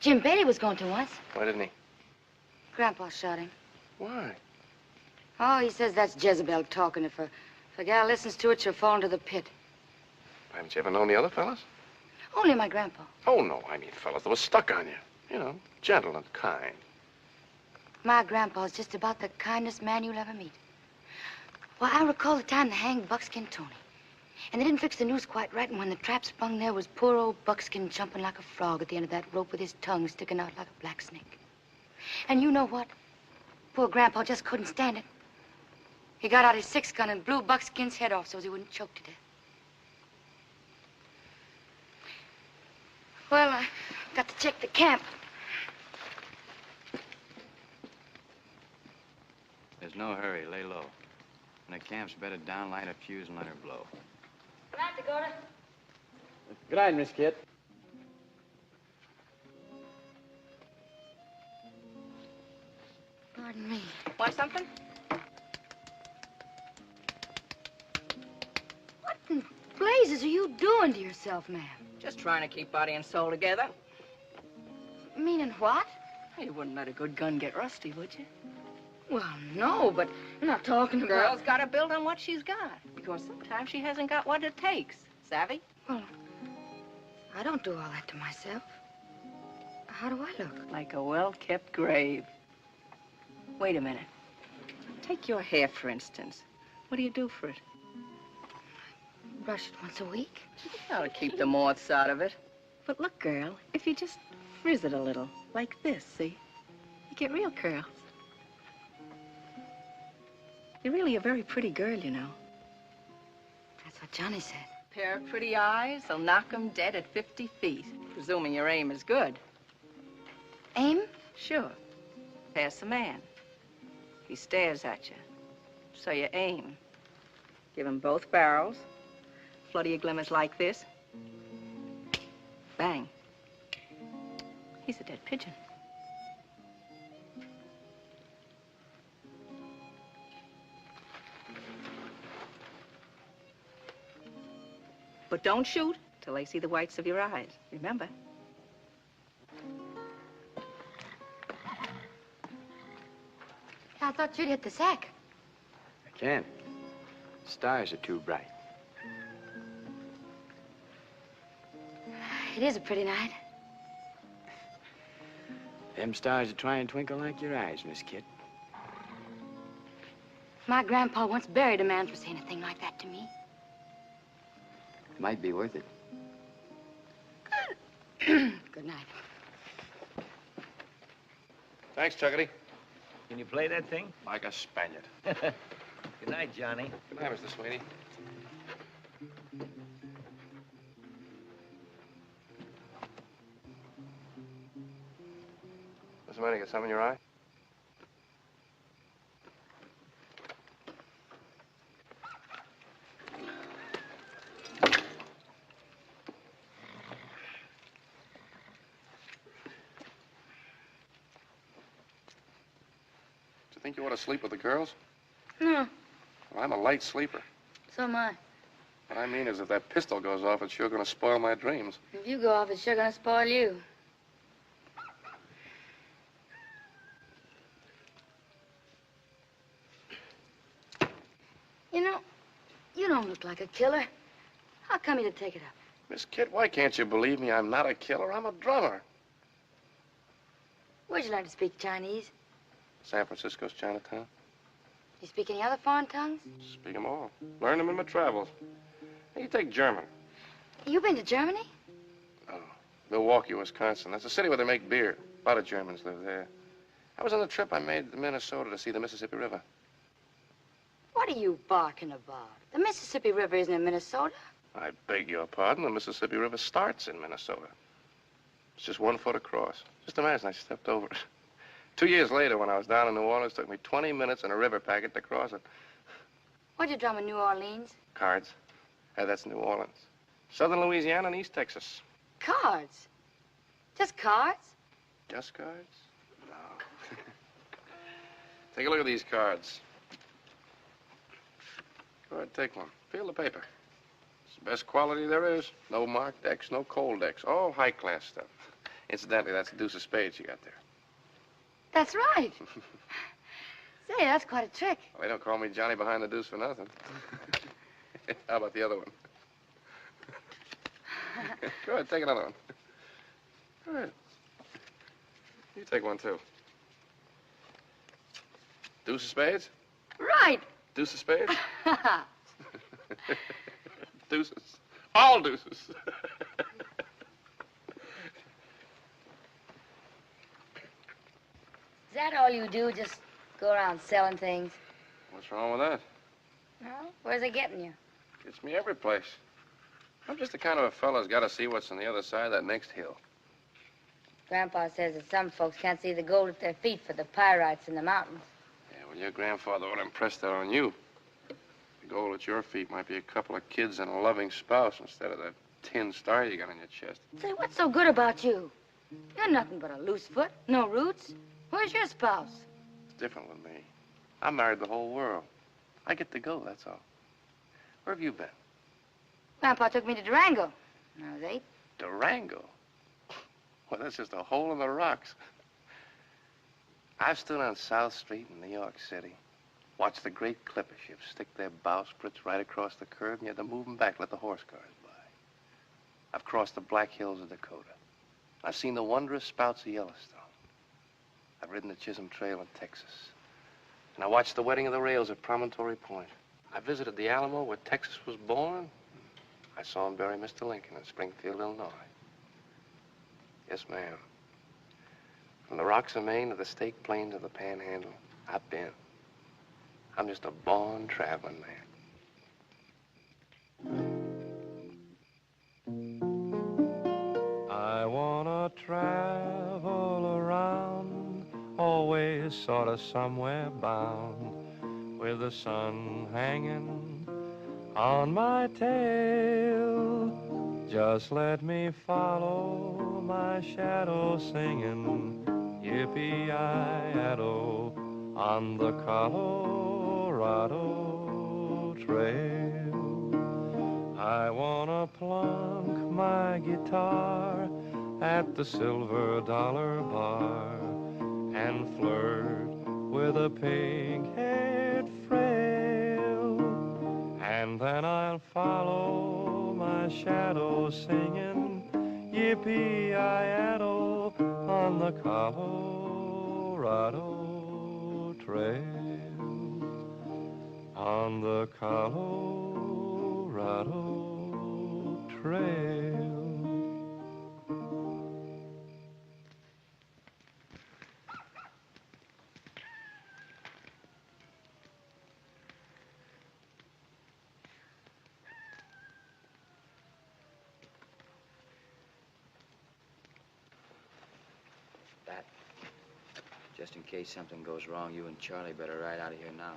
[SPEAKER 8] Jim Bailey was going to once.
[SPEAKER 2] Why didn't he?
[SPEAKER 8] Grandpa shot him.
[SPEAKER 2] Why?
[SPEAKER 8] Oh, he says that's Jezebel talking. If a gal listens to it, she'll fall into the pit.
[SPEAKER 2] Haven't you ever known the other fellas?
[SPEAKER 8] Only my grandpa.
[SPEAKER 2] Oh, no, I mean fellas that were stuck on you. You know, gentle and kind.
[SPEAKER 8] My grandpa's just about the kindest man you'll ever meet. Well, I recall the time they hanged Buckskin Tony. And they didn't fix the noose quite right, and when the trap sprung, there was poor old Buckskin jumping like a frog at the end of that rope with his tongue sticking out like a black snake. And you know what? Poor Grandpa just couldn't stand it. He got out his 6-gun and blew Buckskin's head off so he wouldn't choke to death. Well, I got to check the camp.
[SPEAKER 15] There's no hurry. Lay low. When the camp's bedded down, light a fuse and let her blow.
[SPEAKER 8] Good night, Dakota.
[SPEAKER 11] Good night, Miss Kit.
[SPEAKER 8] Pardon me.
[SPEAKER 17] Want something?
[SPEAKER 8] What in blazes are you doing to yourself, ma'am?
[SPEAKER 17] Just trying to keep body and soul together.
[SPEAKER 8] Meaning what?
[SPEAKER 17] You wouldn't let a good gun get rusty, would you?
[SPEAKER 8] Well, no, but you're not talking about...
[SPEAKER 17] Girl's got to build on what she's got, because sometimes she hasn't got what it takes. Savvy?
[SPEAKER 8] Well, I don't do all that to myself. How do I look?
[SPEAKER 17] Like a well-kept grave. Wait a minute. Take your hair, for instance. What do you do for it?
[SPEAKER 8] Brush it once a week.
[SPEAKER 17] That'll keep the moths out of it. But look, girl, if you just frizz it a little, like this, see? You get real curls. You're really a very pretty girl, you know.
[SPEAKER 8] That's what Johnny said.
[SPEAKER 17] Pair of pretty eyes, they'll knock 'em dead at 50 feet, presuming your aim is good.
[SPEAKER 8] Aim?
[SPEAKER 17] Sure. Pass the man. He stares at you. So you aim. Give him both barrels. Flutter your glimmers like this. Bang. He's a dead pigeon. But don't shoot till they see the whites of your eyes. Remember?
[SPEAKER 8] I thought you'd hit the sack.
[SPEAKER 15] I can't. Stars are too bright.
[SPEAKER 8] It is a pretty night.
[SPEAKER 15] Them stars are trying to twinkle like your eyes, Miss Kit.
[SPEAKER 8] My grandpa once buried a man for saying a thing like that to me.
[SPEAKER 15] It might be worth it.
[SPEAKER 8] Good night.
[SPEAKER 2] Thanks, Chuckity.
[SPEAKER 5] Can you play that thing?
[SPEAKER 2] Like a Spaniard.
[SPEAKER 5] Good night, Johnny.
[SPEAKER 2] Good night, Mr. Sweeney. What's the matter? You got something in your eye? Do you think you ought to sleep with the girls?
[SPEAKER 8] No,
[SPEAKER 2] Well, I'm a light sleeper.
[SPEAKER 8] so am I.
[SPEAKER 2] What I mean is, if that pistol goes off, it's sure going to spoil my dreams.
[SPEAKER 8] If you go off, it's sure gonna spoil you. You know, you don't look like a killer. How come you to take it up?
[SPEAKER 2] Miss Kit, why can't you believe me? I'm not a killer. I'm a drummer.
[SPEAKER 8] Where'd you learn to speak Chinese?
[SPEAKER 2] San Francisco's Chinatown.
[SPEAKER 8] You speak any other foreign tongues?
[SPEAKER 2] Speak 'em all. Learned them in my travels. Hey, you take German.
[SPEAKER 8] You been to Germany?
[SPEAKER 2] Milwaukee, Wisconsin. That's a city where they make beer. A lot of Germans live there. I was on the trip I made to Minnesota to see the Mississippi River.
[SPEAKER 8] What are you barking about? The Mississippi River isn't in Minnesota.
[SPEAKER 2] I beg your pardon. The Mississippi River starts in Minnesota. It's just 1 foot across. Just imagine I stepped over it. 2 years later, when I was down in New Orleans, it took me 20 minutes in a river packet to cross it.
[SPEAKER 8] What'd you drum in New Orleans?
[SPEAKER 2] Cards. Hey, that's New Orleans. Southern Louisiana and East Texas.
[SPEAKER 8] Cards. Just cards?
[SPEAKER 2] Just cards? No. Take a look at these cards. Go ahead, take one. Feel the paper. It's the best quality there is. No marked decks, no cold decks. All high-class stuff. Incidentally, that's the deuce of spades you got there.
[SPEAKER 8] That's right. Say, that's quite a trick.
[SPEAKER 2] Well, they don't call me Johnny behind the deuce for nothing. How about the other one? Go ahead, take another one. Go ahead. You take one, too. Deuce of spades?
[SPEAKER 8] Right.
[SPEAKER 2] Deuce of spades? Deuces. All deuces.
[SPEAKER 8] Is that all you do, just go around selling things?
[SPEAKER 2] What's wrong with that?
[SPEAKER 8] No? Where's it getting you?
[SPEAKER 2] Gets me every place. I'm just the kind of a fella's got to see what's on the other side of that next hill.
[SPEAKER 8] Grandpa says that some folks can't see the gold at their feet for the pyrites in the mountains.
[SPEAKER 2] Yeah, well, your grandfather would impress that on you. The gold at your feet might be a couple of kids and a loving spouse instead of that tin star you got on your chest.
[SPEAKER 8] Say, what's so good about you? You're nothing but a loose foot, no roots. Where's your spouse?
[SPEAKER 2] It's different with me. I married the whole world. I get to go, that's all. Where have you been?
[SPEAKER 8] Grandpa took me to Durango. I was 8.
[SPEAKER 2] Durango? Well, that's just a hole in the rocks. I've stood on South Street in New York City, watched the great clipper ships stick their bowsprits right across the curb, and you had to move them back, let the horse cars by. I've crossed the Black Hills of Dakota. I've seen the wondrous spouts of Yellowstone. I've ridden the Chisholm Trail in Texas. And I watched the wedding of the rails at Promontory Point. I visited the Alamo where Texas was born. I saw him bury Mr. Lincoln in Springfield, Illinois. Yes, ma'am. From the rocks of Maine to the Staked Plains of the Panhandle, I've been. I'm just a born traveling man.
[SPEAKER 21] I wanna travel around, always sort of somewhere bound, with the sun hanging on my tail. Just let me follow my shadow singing, yippee-yi-yado, on the Colorado Trail. I wanna plunk my guitar at the Silver Dollar Bar and flirt with a pink-haired frail. And then I'll follow my shadow singing, yippee-yi-yado, on the Colorado Trail. On the Colorado Trail.
[SPEAKER 15] That, just in case something goes wrong, you and Charlie better ride out of here now.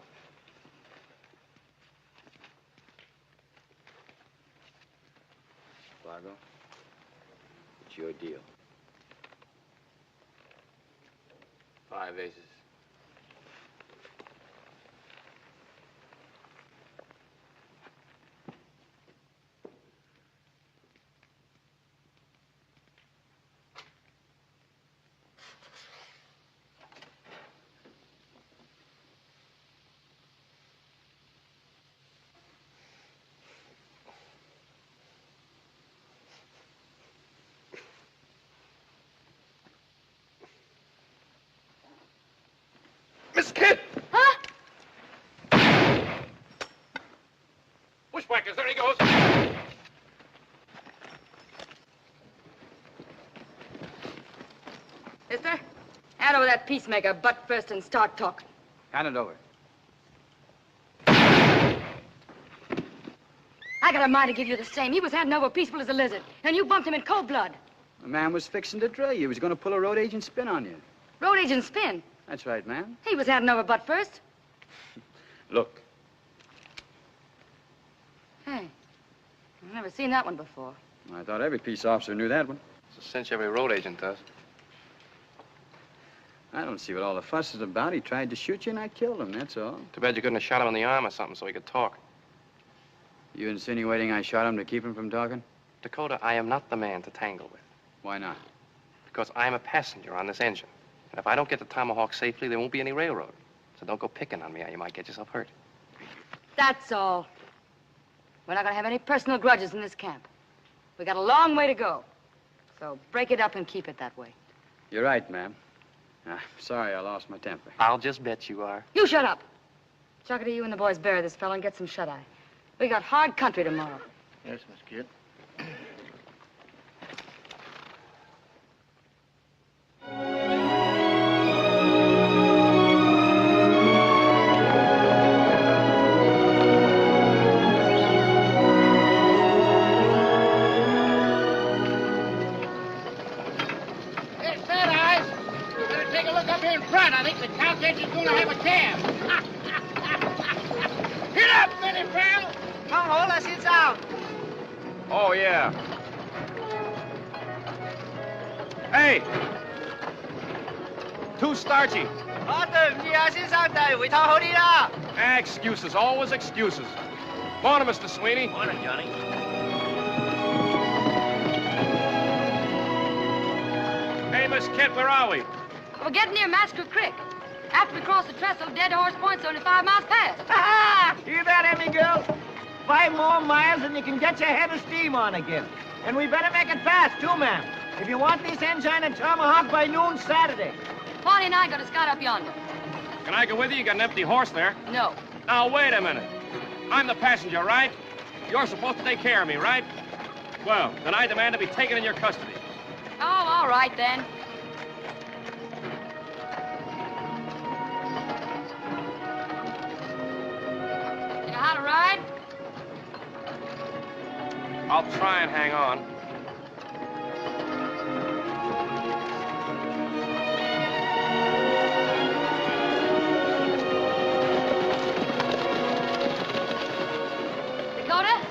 [SPEAKER 15] Fargo, it's your deal.
[SPEAKER 2] 5 aces. Miss Kid!
[SPEAKER 8] Huh?
[SPEAKER 2] Bushwhackers, there he goes.
[SPEAKER 8] Mister, hand over that peacemaker butt first and start talking.
[SPEAKER 15] Hand it over.
[SPEAKER 8] I got a mind to give you the same. He was handing over peaceful as a lizard, and you bumped him in cold blood.
[SPEAKER 15] The man was fixing to drill you. He was going to pull a road agent spin on you.
[SPEAKER 8] Road agent spin.
[SPEAKER 15] That's right, ma'am.
[SPEAKER 8] He was handing over butt first.
[SPEAKER 15] Look.
[SPEAKER 8] Hey, I've never seen that one before.
[SPEAKER 15] I thought every peace officer knew that one.
[SPEAKER 2] It's a cinch every road agent does.
[SPEAKER 15] I don't see what all the fuss is about. He tried to shoot you and I killed him, that's all.
[SPEAKER 2] Too bad you couldn't have shot him in the arm or something so he could talk.
[SPEAKER 15] You insinuating I shot him to keep him from talking?
[SPEAKER 2] Dakota, I am not the man to tangle with.
[SPEAKER 15] Why not?
[SPEAKER 2] Because I'm a passenger on this engine. And if I don't get the Tomahawk safely, there won't be any railroad. So don't go picking on me or you might get yourself hurt.
[SPEAKER 8] That's all. We're not going to have any personal grudges in this camp. We got a long way to go. So break it up and keep it that way.
[SPEAKER 15] You're right, ma'am. Sorry I lost my temper.
[SPEAKER 2] I'll just bet you are.
[SPEAKER 8] You shut up. Chuckity, you and the boys bury this fellow and get some shut-eye. We got hard country tomorrow.
[SPEAKER 11] Yes, Miss Kid.
[SPEAKER 14] Hey, Fat Eyes, you better take a look up here in front. I think the cowcatcher's going to have a cab. Get up, Benny pal.
[SPEAKER 13] Come on, let's sit down.
[SPEAKER 19] Oh, yeah. Hey! Too starchy. Excuses, always excuses. Morning, Mr. Sweeney.
[SPEAKER 5] Morning, Johnny.
[SPEAKER 19] Hey, Miss Kit, where are we?
[SPEAKER 8] We're getting near Massacre Creek. After we cross the trestle, Dead Horse Point's only 5 miles past.
[SPEAKER 13] Ha! Hear that, Emmy girl? 5 more miles and you can get your head of steam on again. And we better make it fast, too, ma'am. If you want this engine at Tomahawk by noon Saturday.
[SPEAKER 8] Bonnie and I got a scout up yonder.
[SPEAKER 19] Can I go with you? You got an empty horse there.
[SPEAKER 8] No.
[SPEAKER 19] Now, wait a minute. I'm the passenger, right? You're supposed to take care of me, right? Well, then I demand to be taken in your custody.
[SPEAKER 8] Oh, all right, then. how to ride?
[SPEAKER 2] I'll try and hang on.
[SPEAKER 8] Dakota,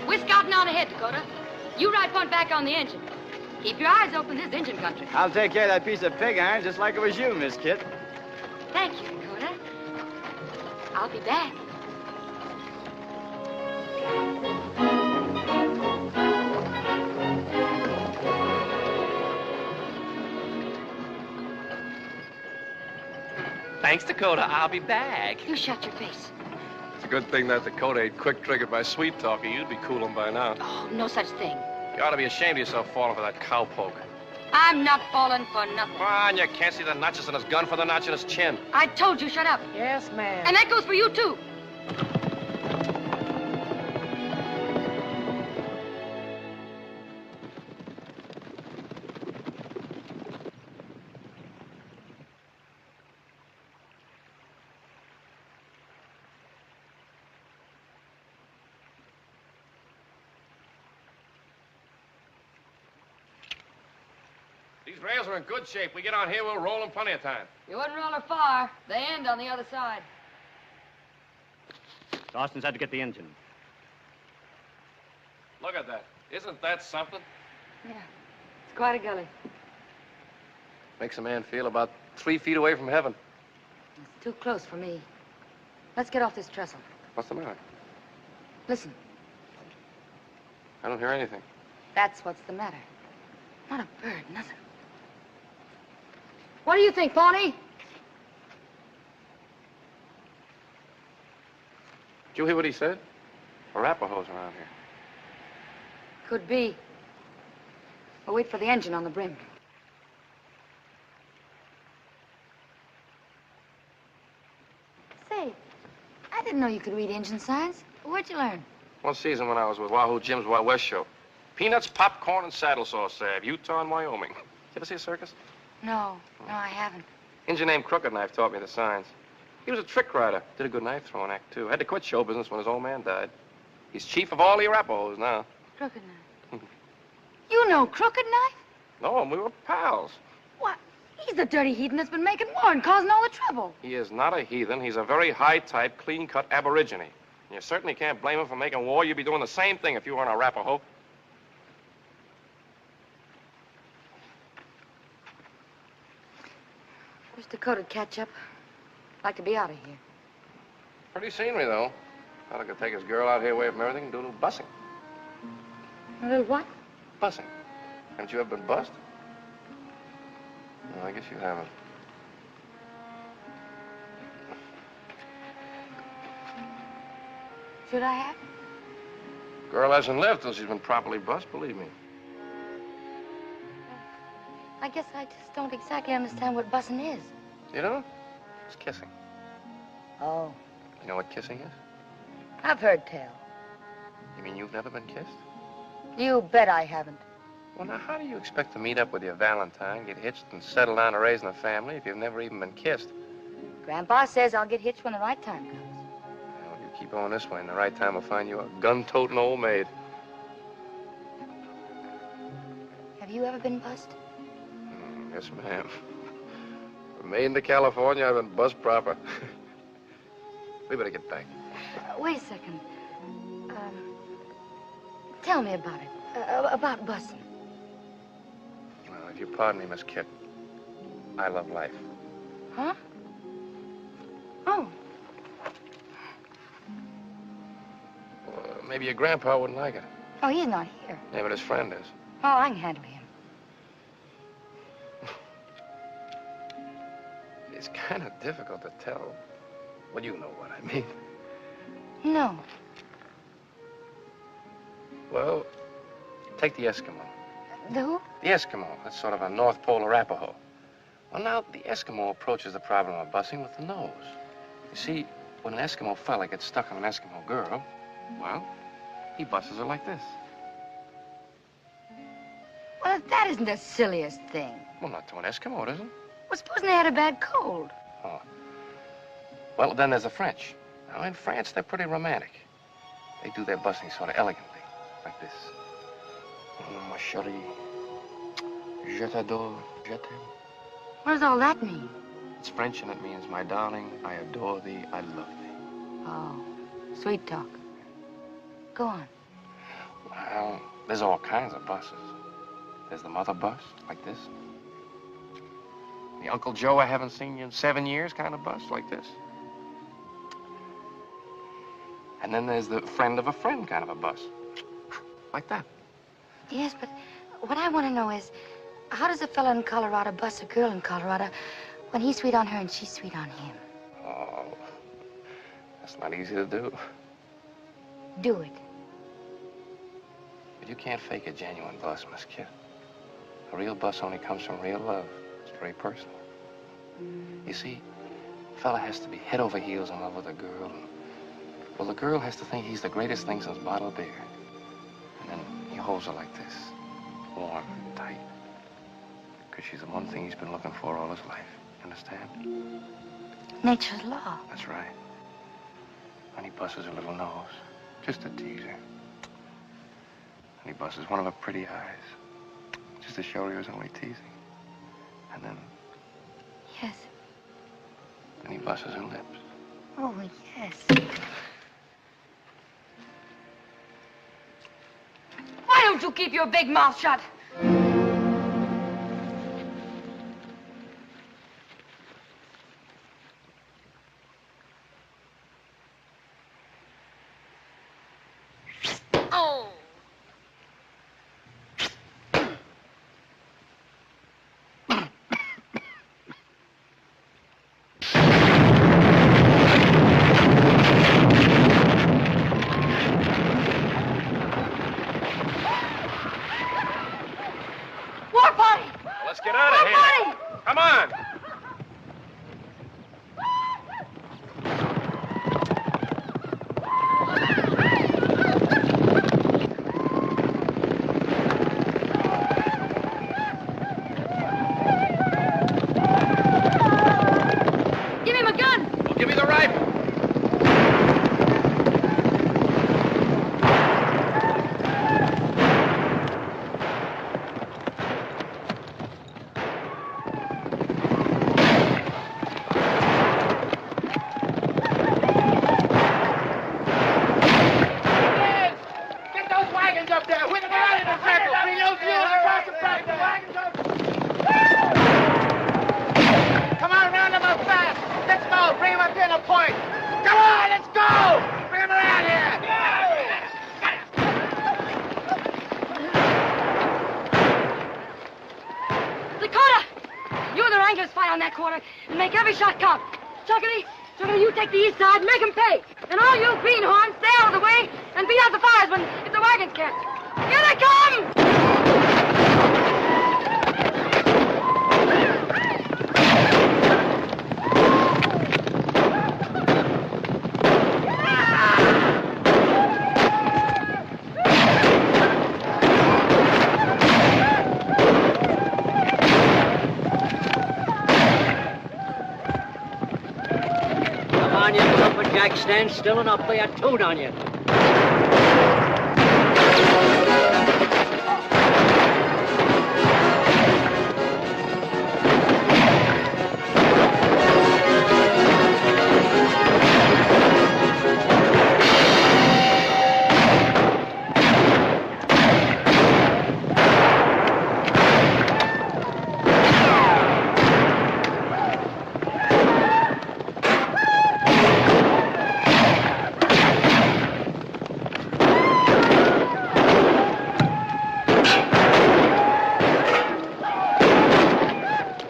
[SPEAKER 8] we're scouting out ahead, Dakota. You ride point back on the engine. Keep your eyes open, this is engine country.
[SPEAKER 15] I'll take care of that piece of pig iron just like it was you, Miss Kit.
[SPEAKER 8] Thank you, Dakota. I'll be back.
[SPEAKER 10] Thanks, Dakota. I'll be back.
[SPEAKER 8] You shut your face.
[SPEAKER 2] It's a good thing that Dakota ain't quick-triggered by sweet-talking. You'd be cooling by now.
[SPEAKER 8] Oh, no such thing.
[SPEAKER 2] You ought to be ashamed of yourself falling for that cowpoke.
[SPEAKER 8] I'm not falling for nothing.
[SPEAKER 2] Come on, you can't see the notches in his gun for the notch in his chin.
[SPEAKER 8] I told you, shut up.
[SPEAKER 13] Yes, ma'am.
[SPEAKER 8] And that goes for you, too.
[SPEAKER 2] These rails are in good shape. We get on here, we'll roll them plenty of time.
[SPEAKER 8] You wouldn't roll her far. They end on the other side.
[SPEAKER 10] Dawson's had to get the engine.
[SPEAKER 2] Look at that. Isn't that something?
[SPEAKER 8] Yeah, it's quite a gully.
[SPEAKER 2] Makes a man feel about 3 feet away from heaven.
[SPEAKER 8] It's too close for me. Let's get off this trestle.
[SPEAKER 2] What's the matter?
[SPEAKER 8] Listen,
[SPEAKER 2] I don't hear anything.
[SPEAKER 8] that's what's the matter. Not a bird, nothing. What do you think, Pawnee?
[SPEAKER 2] Did you hear what he said? Arapahoes around here.
[SPEAKER 8] Could be. We'll wait for the engine on the brim. Say, I didn't know you could read engine signs. Where'd you learn?
[SPEAKER 2] One season when I was with Wahoo Jim's Wild West show. Peanuts, popcorn, and saddle sauce salve. Utah and Wyoming. You ever see a circus?
[SPEAKER 8] No, I haven't.
[SPEAKER 2] Engine named Crooked Knife taught me the signs. He was a trick rider. Did a good knife throwing act, too. Had to quit show business when his old man died. He's chief of all the Arapahoes now.
[SPEAKER 8] Crooked Knife. You know Crooked Knife?
[SPEAKER 2] No, we were pals.
[SPEAKER 8] What? He's the dirty heathen that's been making war and causing all the trouble.
[SPEAKER 2] He is not a heathen. He's a very high-type, clean-cut aborigine. And you certainly can't blame him for making war. You'd be doing the same thing if you were an Arapaho.
[SPEAKER 8] Wish Dakota'd catch up. Like to be out of here.
[SPEAKER 2] Pretty scenery, though. Thought I could take his girl out here away from everything and do a little bussing.
[SPEAKER 8] A little what?
[SPEAKER 2] Bussing. Haven't you ever been bussed? No, I guess you haven't.
[SPEAKER 8] Should I have?
[SPEAKER 2] Girl hasn't lived till she's been properly bussed, believe me.
[SPEAKER 8] I guess I just don't exactly understand what bussing is.
[SPEAKER 2] You don't? It's kissing.
[SPEAKER 8] Oh.
[SPEAKER 2] You know what kissing is?
[SPEAKER 8] I've heard tell.
[SPEAKER 2] You mean you've never been kissed?
[SPEAKER 8] You bet I haven't.
[SPEAKER 2] Well, now, how do you expect to meet up with your Valentine, get hitched, and settle down to raising a family if you've never even been kissed?
[SPEAKER 8] Grandpa says I'll get hitched when the right time comes.
[SPEAKER 2] Well, you keep on this way, and the right time will find you a gun-toting old maid.
[SPEAKER 8] Have you ever been bussed?
[SPEAKER 2] Yes, ma'am. From Maine to California, I've been bussed proper. We better get back.
[SPEAKER 8] Wait a second. Tell me about it. About bussing.
[SPEAKER 2] Well, if you pardon me, Miss Kit, I love life.
[SPEAKER 8] Huh? Oh.
[SPEAKER 2] Well, maybe your grandpa wouldn't like it.
[SPEAKER 8] Oh, he's not here.
[SPEAKER 2] Yeah, but his friend is.
[SPEAKER 8] Oh, I can handle him.
[SPEAKER 2] It's kind of difficult to tell. Well, you know what I mean.
[SPEAKER 8] No.
[SPEAKER 2] Well, take the Eskimo.
[SPEAKER 8] The who?
[SPEAKER 2] The Eskimo. That's sort of a North Pole Arapaho. Well, now, the Eskimo approaches the problem of bussing with the nose. You see, when an Eskimo fella gets stuck on an Eskimo girl, well, he busses her like this.
[SPEAKER 8] Well, that isn't the silliest thing.
[SPEAKER 2] Well, not to an Eskimo, it isn't.
[SPEAKER 8] Well, supposing they had a bad cold.
[SPEAKER 2] Oh. Well, then there's the French. Now, in France, they're pretty romantic. They do their busing sort of elegantly, like this. Oh, ma chérie, je t'adore, je t'aime.
[SPEAKER 8] What does all that mean?
[SPEAKER 2] It's French, and it means, my darling, I adore thee, I love thee.
[SPEAKER 8] Oh, sweet talk. Go on.
[SPEAKER 2] Well, there's all kinds of buses. There's the mother bus, like this. The Uncle Joe, I haven't seen you in 7 years kind of bus, like this. And then there's the friend of a friend kind of a bus, like that.
[SPEAKER 8] Yes, but what I want to know is, how does a fella in Colorado bus a girl in Colorado when he's sweet on her and she's sweet on him?
[SPEAKER 2] Oh, that's not easy to do.
[SPEAKER 8] Do it.
[SPEAKER 2] But you can't fake a genuine bus, Miss Kid. A real bus only comes from real love. It's very personal. You see, a fella has to be head over heels in love with a girl. And, well, the girl has to think he's the greatest thing since bottled beer. And then he holds her like this, warm and tight. Because she's the one thing he's been looking for all his life. Understand?
[SPEAKER 8] Nature's law.
[SPEAKER 2] That's right. And he busts her little nose, just to tease her. And he busts one of her pretty eyes, just to show her he was only teasing. And then...
[SPEAKER 8] Yes.
[SPEAKER 2] Then he busts her lips.
[SPEAKER 8] Oh, yes. Why don't you keep your big mouth shut? Oh. War party!
[SPEAKER 2] Let's get out of here. Come on.
[SPEAKER 8] Give him a gun!
[SPEAKER 2] Well, give me the rifle.
[SPEAKER 14] Get those wagons up there. With them out in the circle. Bring those mules across the back. The wagons up. Come on, round them up fast. Let's go. Bring them up here in a point. Come on, let's go. Bring them around here.
[SPEAKER 8] Dakota! You and the Wranglers fight on that corner and make every shot count. Chuckity, you take the east side, make them pay. And all you greenhorns, stay out of the way and beat out the firemen if the wagons catch. Here they come!
[SPEAKER 13] Come on, you lumberjack, stand still and I'll play a tune on you.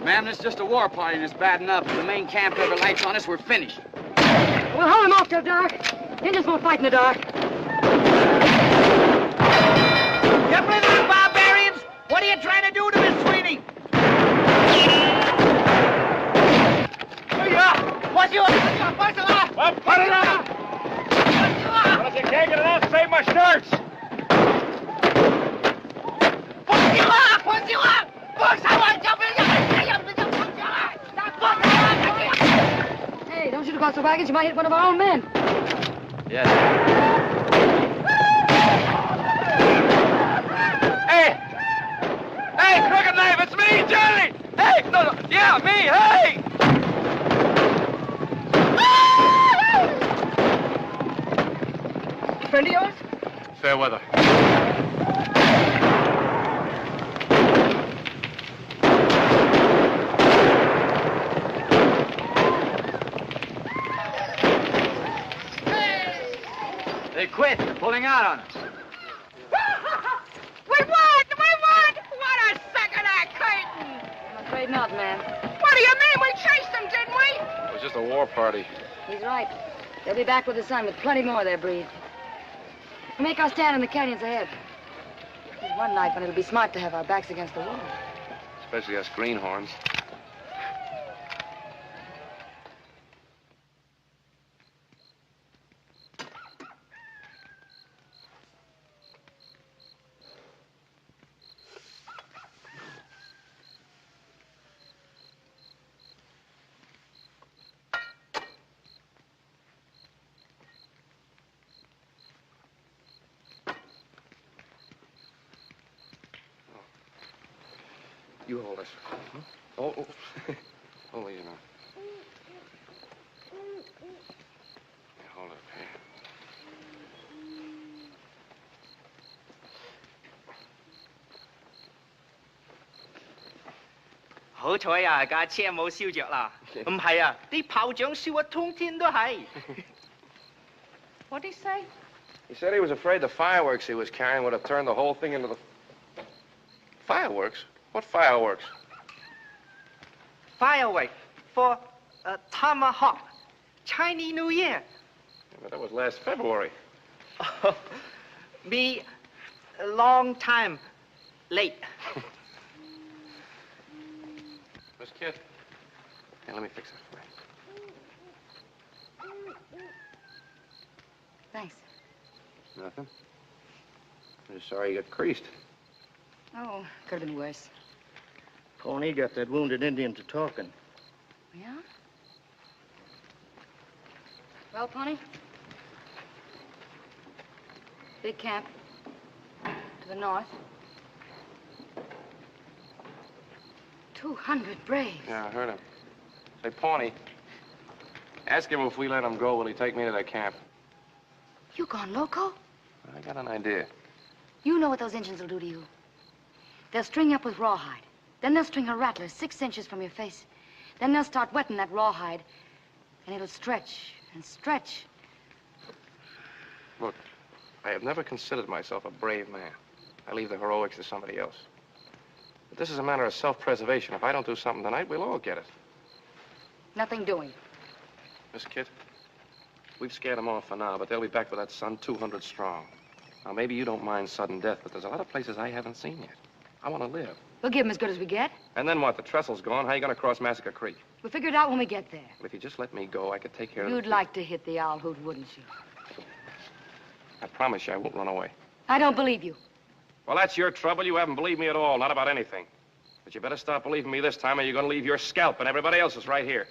[SPEAKER 15] Ma'am, this is just a war party and it's bad enough. If the main camp ever lights on us, we're finished.
[SPEAKER 8] We'll hold them off till dark. Indians won't fight in the dark.
[SPEAKER 13] You blithering barbarians! What are you trying to do to Miss Sweeney? What's you up? What's you up?
[SPEAKER 2] Well, put it on! Well, if you can't get it off, save my shirts!
[SPEAKER 14] What's you up? What's you up?
[SPEAKER 8] Hey, don't you shoot across the wagons, you might hit one of our own men.
[SPEAKER 4] Yes.
[SPEAKER 10] Hey! Hey, Crooked Knife, it's me, Johnny! Hey, no, yeah, me, hey!
[SPEAKER 8] Friend of yours?
[SPEAKER 2] Fair weather.
[SPEAKER 15] They quit. They're pulling out on us.
[SPEAKER 14] We won! What a suck of that curtain!
[SPEAKER 8] I'm afraid not, man.
[SPEAKER 14] What do you mean? We chased them, didn't we?
[SPEAKER 2] It was just a war party.
[SPEAKER 8] He's right. They'll be back with the sun with plenty more of their breed. We'll make our stand in the canyons ahead. There's one night when it'll be smart to have our backs against the wall.
[SPEAKER 2] Especially us greenhorns. You hold us. Oh. Hold these now. Yeah, hold it up here.
[SPEAKER 13] Hảo彩啊，架車冇燒着啦。唔係啊，啲炮仗燒啊，通天都係。What did he say?
[SPEAKER 2] He said he was afraid the fireworks he was carrying would have turned the whole thing into the... Fireworks? What fireworks?
[SPEAKER 13] Firework for Tomahawk, Chinese New Year.
[SPEAKER 2] Yeah, but that was last February.
[SPEAKER 13] Be a long time late.
[SPEAKER 2] Miss Kid. Here, let me fix that for you.
[SPEAKER 8] Thanks.
[SPEAKER 2] Nothing. I'm just sorry you got creased.
[SPEAKER 8] Oh, could have been worse.
[SPEAKER 11] Pony got that wounded Indian to talking.
[SPEAKER 8] Yeah? Well, Pony? Big camp. To the north. 200 braves.
[SPEAKER 2] Yeah, I heard him. Say, Pawnee, ask him if we let him go, will he take me to that camp?
[SPEAKER 8] You gone loco?
[SPEAKER 2] I got an idea.
[SPEAKER 8] You know what those Indians will do to you. They'll string you up with rawhide. Then they'll string a rattler 6 inches from your face. Then they'll start wetting that rawhide, and it'll stretch and stretch.
[SPEAKER 2] Look, I have never considered myself a brave man. I leave the heroics to somebody else. But this is a matter of self-preservation. If I don't do something tonight, we'll all get it.
[SPEAKER 8] Nothing doing.
[SPEAKER 2] Miss Kit, we've scared them off for now, but they'll be back with that sun 200 strong. Now, maybe you don't mind sudden death, but there's a lot of places I haven't seen yet. I want to live.
[SPEAKER 8] We'll give them as good as we get.
[SPEAKER 2] And then what? The trestle's gone. How are you going to cross Massacre Creek?
[SPEAKER 8] We'll figure it out when we get there.
[SPEAKER 2] If you just let me go, I could take care of it.
[SPEAKER 8] You'd like to hit the owl hoot, wouldn't you?
[SPEAKER 2] I promise you I won't run away.
[SPEAKER 8] I don't believe you.
[SPEAKER 2] Well, that's your trouble. You haven't believed me at all, not about anything. But you better stop believing me this time or you're going to leave your scalp and everybody else's right here.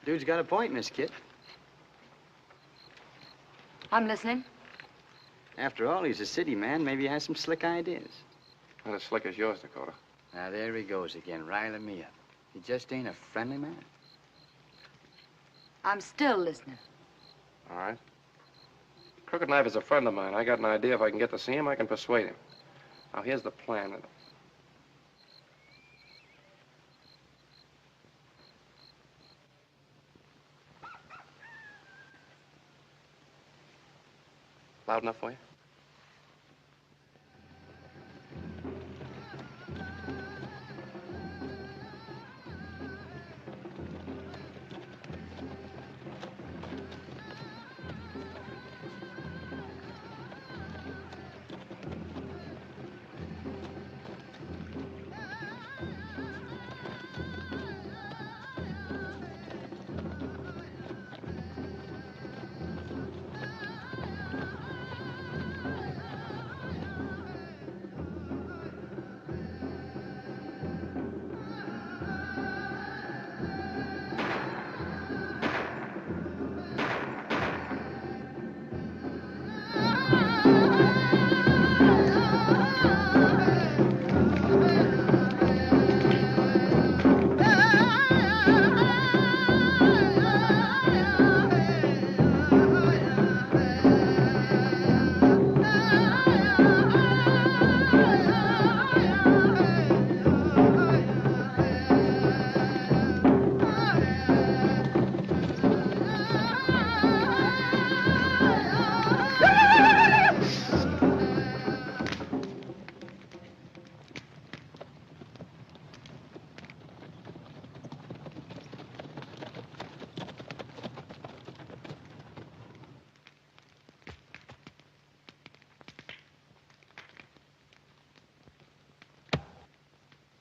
[SPEAKER 15] Dude's got a point, Miss Kit.
[SPEAKER 8] I'm listening.
[SPEAKER 15] After all, he's a city man. Maybe he has some slick ideas.
[SPEAKER 2] Not as slick as yours, Dakota.
[SPEAKER 15] Now, there he goes again, riling me up. He just ain't a friendly man.
[SPEAKER 8] I'm still listening.
[SPEAKER 2] All right. Crooked Knife is a friend of mine. I got an idea. If I can get to see him, I can persuade him. Now, here's the plan. Loud enough for you?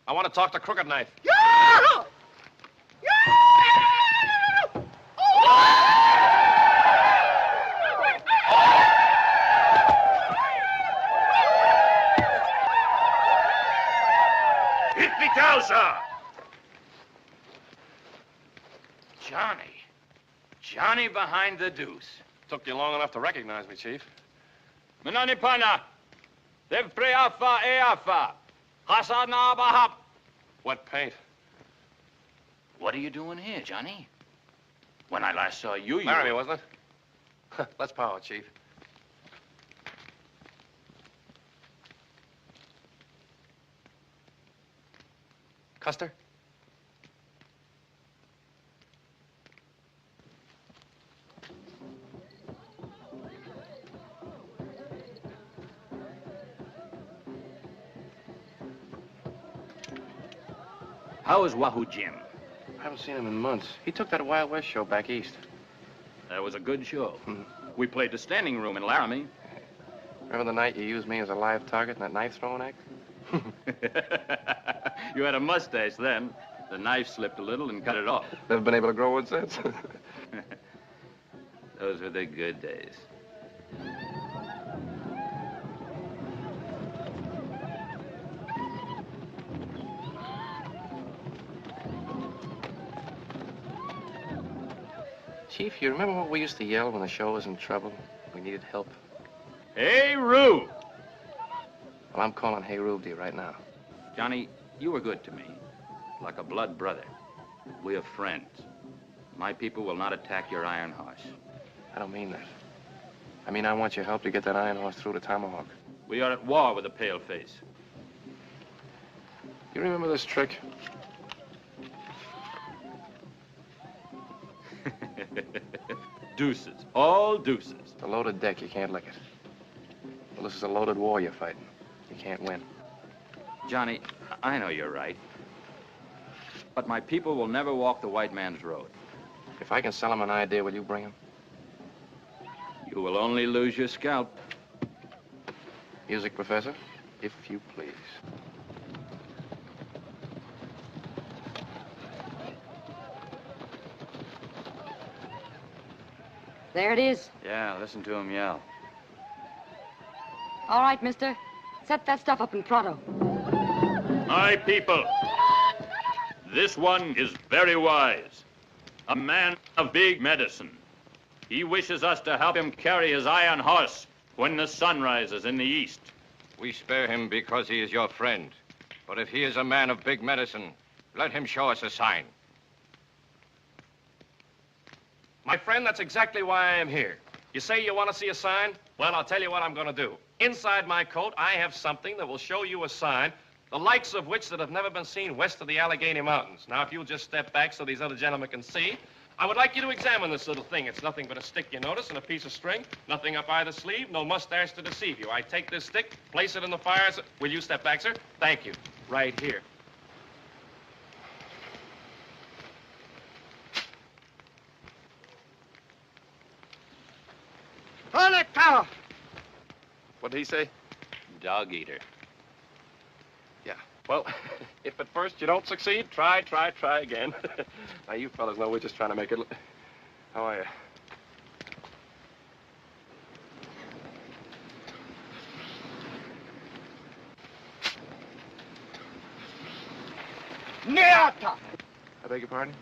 [SPEAKER 2] I want to talk to Crooked Knife.
[SPEAKER 1] Hit the cow, sir! Johnny behind the deuce.
[SPEAKER 2] Took you long enough to recognize me, Chief.
[SPEAKER 1] Menani pana. Dev preafa eafa. Hasana bahap.
[SPEAKER 2] What paint?
[SPEAKER 1] What are you doing here, Johnny? When I last saw you, you
[SPEAKER 2] Laramie,
[SPEAKER 1] were...
[SPEAKER 2] wasn't it? Let's power, Chief. Custer?
[SPEAKER 1] How is Wahoo Jim?
[SPEAKER 2] I haven't seen him in months. He took that Wild West show back east.
[SPEAKER 1] That was a good show. We played the standing room in Laramie.
[SPEAKER 2] Remember the night you used me as a live target in that knife throwing act?
[SPEAKER 1] You had a mustache then. The knife slipped a little and cut it off.
[SPEAKER 2] Never been able to grow one since.
[SPEAKER 1] Those were the good days.
[SPEAKER 2] Chief, you remember what we used to yell when the show was in trouble? We needed help.
[SPEAKER 1] Hey, Rube!
[SPEAKER 2] Well, I'm calling Hey Rube to you right now.
[SPEAKER 1] Johnny, you were good to me. Like a blood brother. We are friends. My people will not attack your iron horse.
[SPEAKER 2] I don't mean that. I mean, I want your help to get that iron horse through to Tomahawk.
[SPEAKER 1] We are at war with the paleface.
[SPEAKER 2] You remember this trick?
[SPEAKER 1] Deuces. All deuces.
[SPEAKER 2] It's a loaded deck. You can't lick it. Well, this is a loaded war you're fighting. You can't win.
[SPEAKER 1] Johnny, I know you're right. But my people will never walk the white man's road.
[SPEAKER 2] If I can sell him an idea, will you bring him?
[SPEAKER 1] You will only lose your scalp.
[SPEAKER 2] Music, Professor, if you please.
[SPEAKER 8] There it is.
[SPEAKER 1] Yeah, listen to him yell.
[SPEAKER 8] All right, mister. Set that stuff up in Prado.
[SPEAKER 1] My people, this one is very wise. A man of big medicine. He wishes us to help him carry his iron horse when the sun rises in the east.
[SPEAKER 3] We spare him because he is your friend. But if he is a man of big medicine, let him show us a sign.
[SPEAKER 2] My friend, that's exactly why I am here. You say you want to see a sign? Well, I'll tell you what I'm going to do. Inside my coat, I have something that will show you a sign, the likes of which that have never been seen west of the Allegheny Mountains. Now, if you'll just step back so these other gentlemen can see, I would like you to examine this little thing. It's nothing but a stick, you notice, and a piece of string. Nothing up either sleeve, no mustache to deceive you. I take this stick, place it in the fire. Will you step back, sir? Thank you. Right here.
[SPEAKER 10] Holy cow!
[SPEAKER 2] What did he say?
[SPEAKER 1] Dog eater.
[SPEAKER 2] Yeah. Well, if at first you don't succeed, try again. Now, you fellas know we're just trying to make it... How are you?
[SPEAKER 10] Niata!
[SPEAKER 2] I beg your pardon?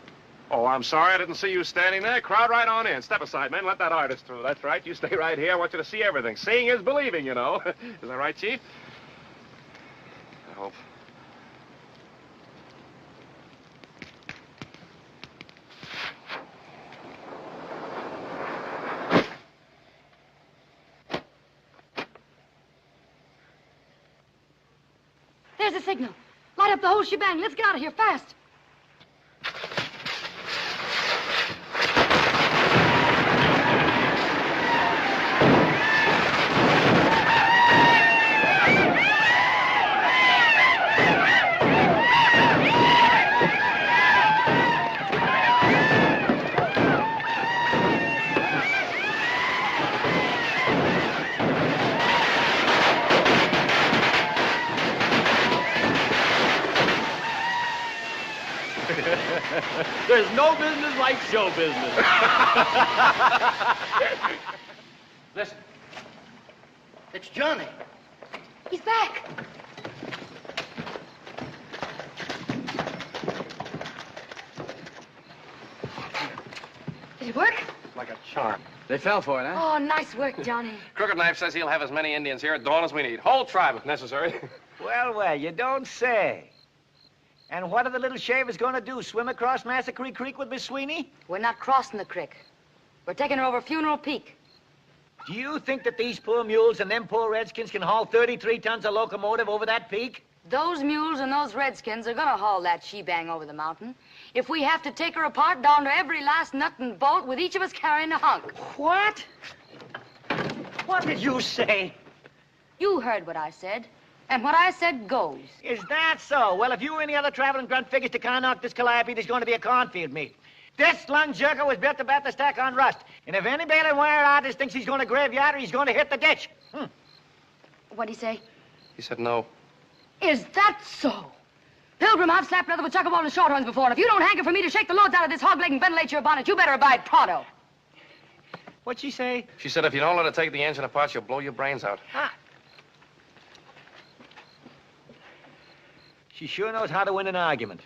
[SPEAKER 2] Oh, I'm sorry. I didn't see you standing there. Crowd right on in. Step aside, men. Let that artist through. That's right. You stay right here. I want you to see everything. Seeing is believing, you know. Is that right, Chief? I hope.
[SPEAKER 8] There's the signal. Light up the whole shebang. Let's get out of here fast.
[SPEAKER 10] There's no business like show business.
[SPEAKER 11] Listen. It's Johnny.
[SPEAKER 8] He's back. Did it work?
[SPEAKER 16] Like a charm.
[SPEAKER 15] They fell for it, huh?
[SPEAKER 8] Oh, nice work, Johnny.
[SPEAKER 12] Crooked Knife says he'll have as many Indians here at dawn as we need. Whole tribe, if necessary.
[SPEAKER 13] Well, well, you don't say. And what are the little shavers going to do? Swim across Massacre Creek with Miss Sweeney?
[SPEAKER 8] We're not crossing the creek. We're taking her over Funeral Peak.
[SPEAKER 13] Do you think that these poor mules and them poor redskins can haul 33 tons of locomotive over that peak?
[SPEAKER 8] Those mules and those redskins are gonna haul that shebang over the mountain. If we have to take her apart down to every last nut and bolt, with each of us carrying a hunk.
[SPEAKER 13] What? What did you say?
[SPEAKER 8] You heard what I said. And what I said goes.
[SPEAKER 13] Is that so? Well, if you or any other traveling grunt figures to knock this calliope, there's going to be a cornfield meet. This lung jerker was built to bat the stack on rust. And if any bailing wire artist thinks he's going to graveyard her, he's going to hit the ditch.
[SPEAKER 8] What'd he say?
[SPEAKER 12] He said no.
[SPEAKER 8] Is that so? Pilgrim, I've slapped leather with chuckaball and shorthorns before, and if you don't hanker for me to shake the loads out of this hog leg and ventilate your bonnet, you better abide pronto.
[SPEAKER 13] What'd she say?
[SPEAKER 12] She said if you don't let her take the engine apart, she'll blow your brains out.
[SPEAKER 13] Ah. She sure knows how to win an argument.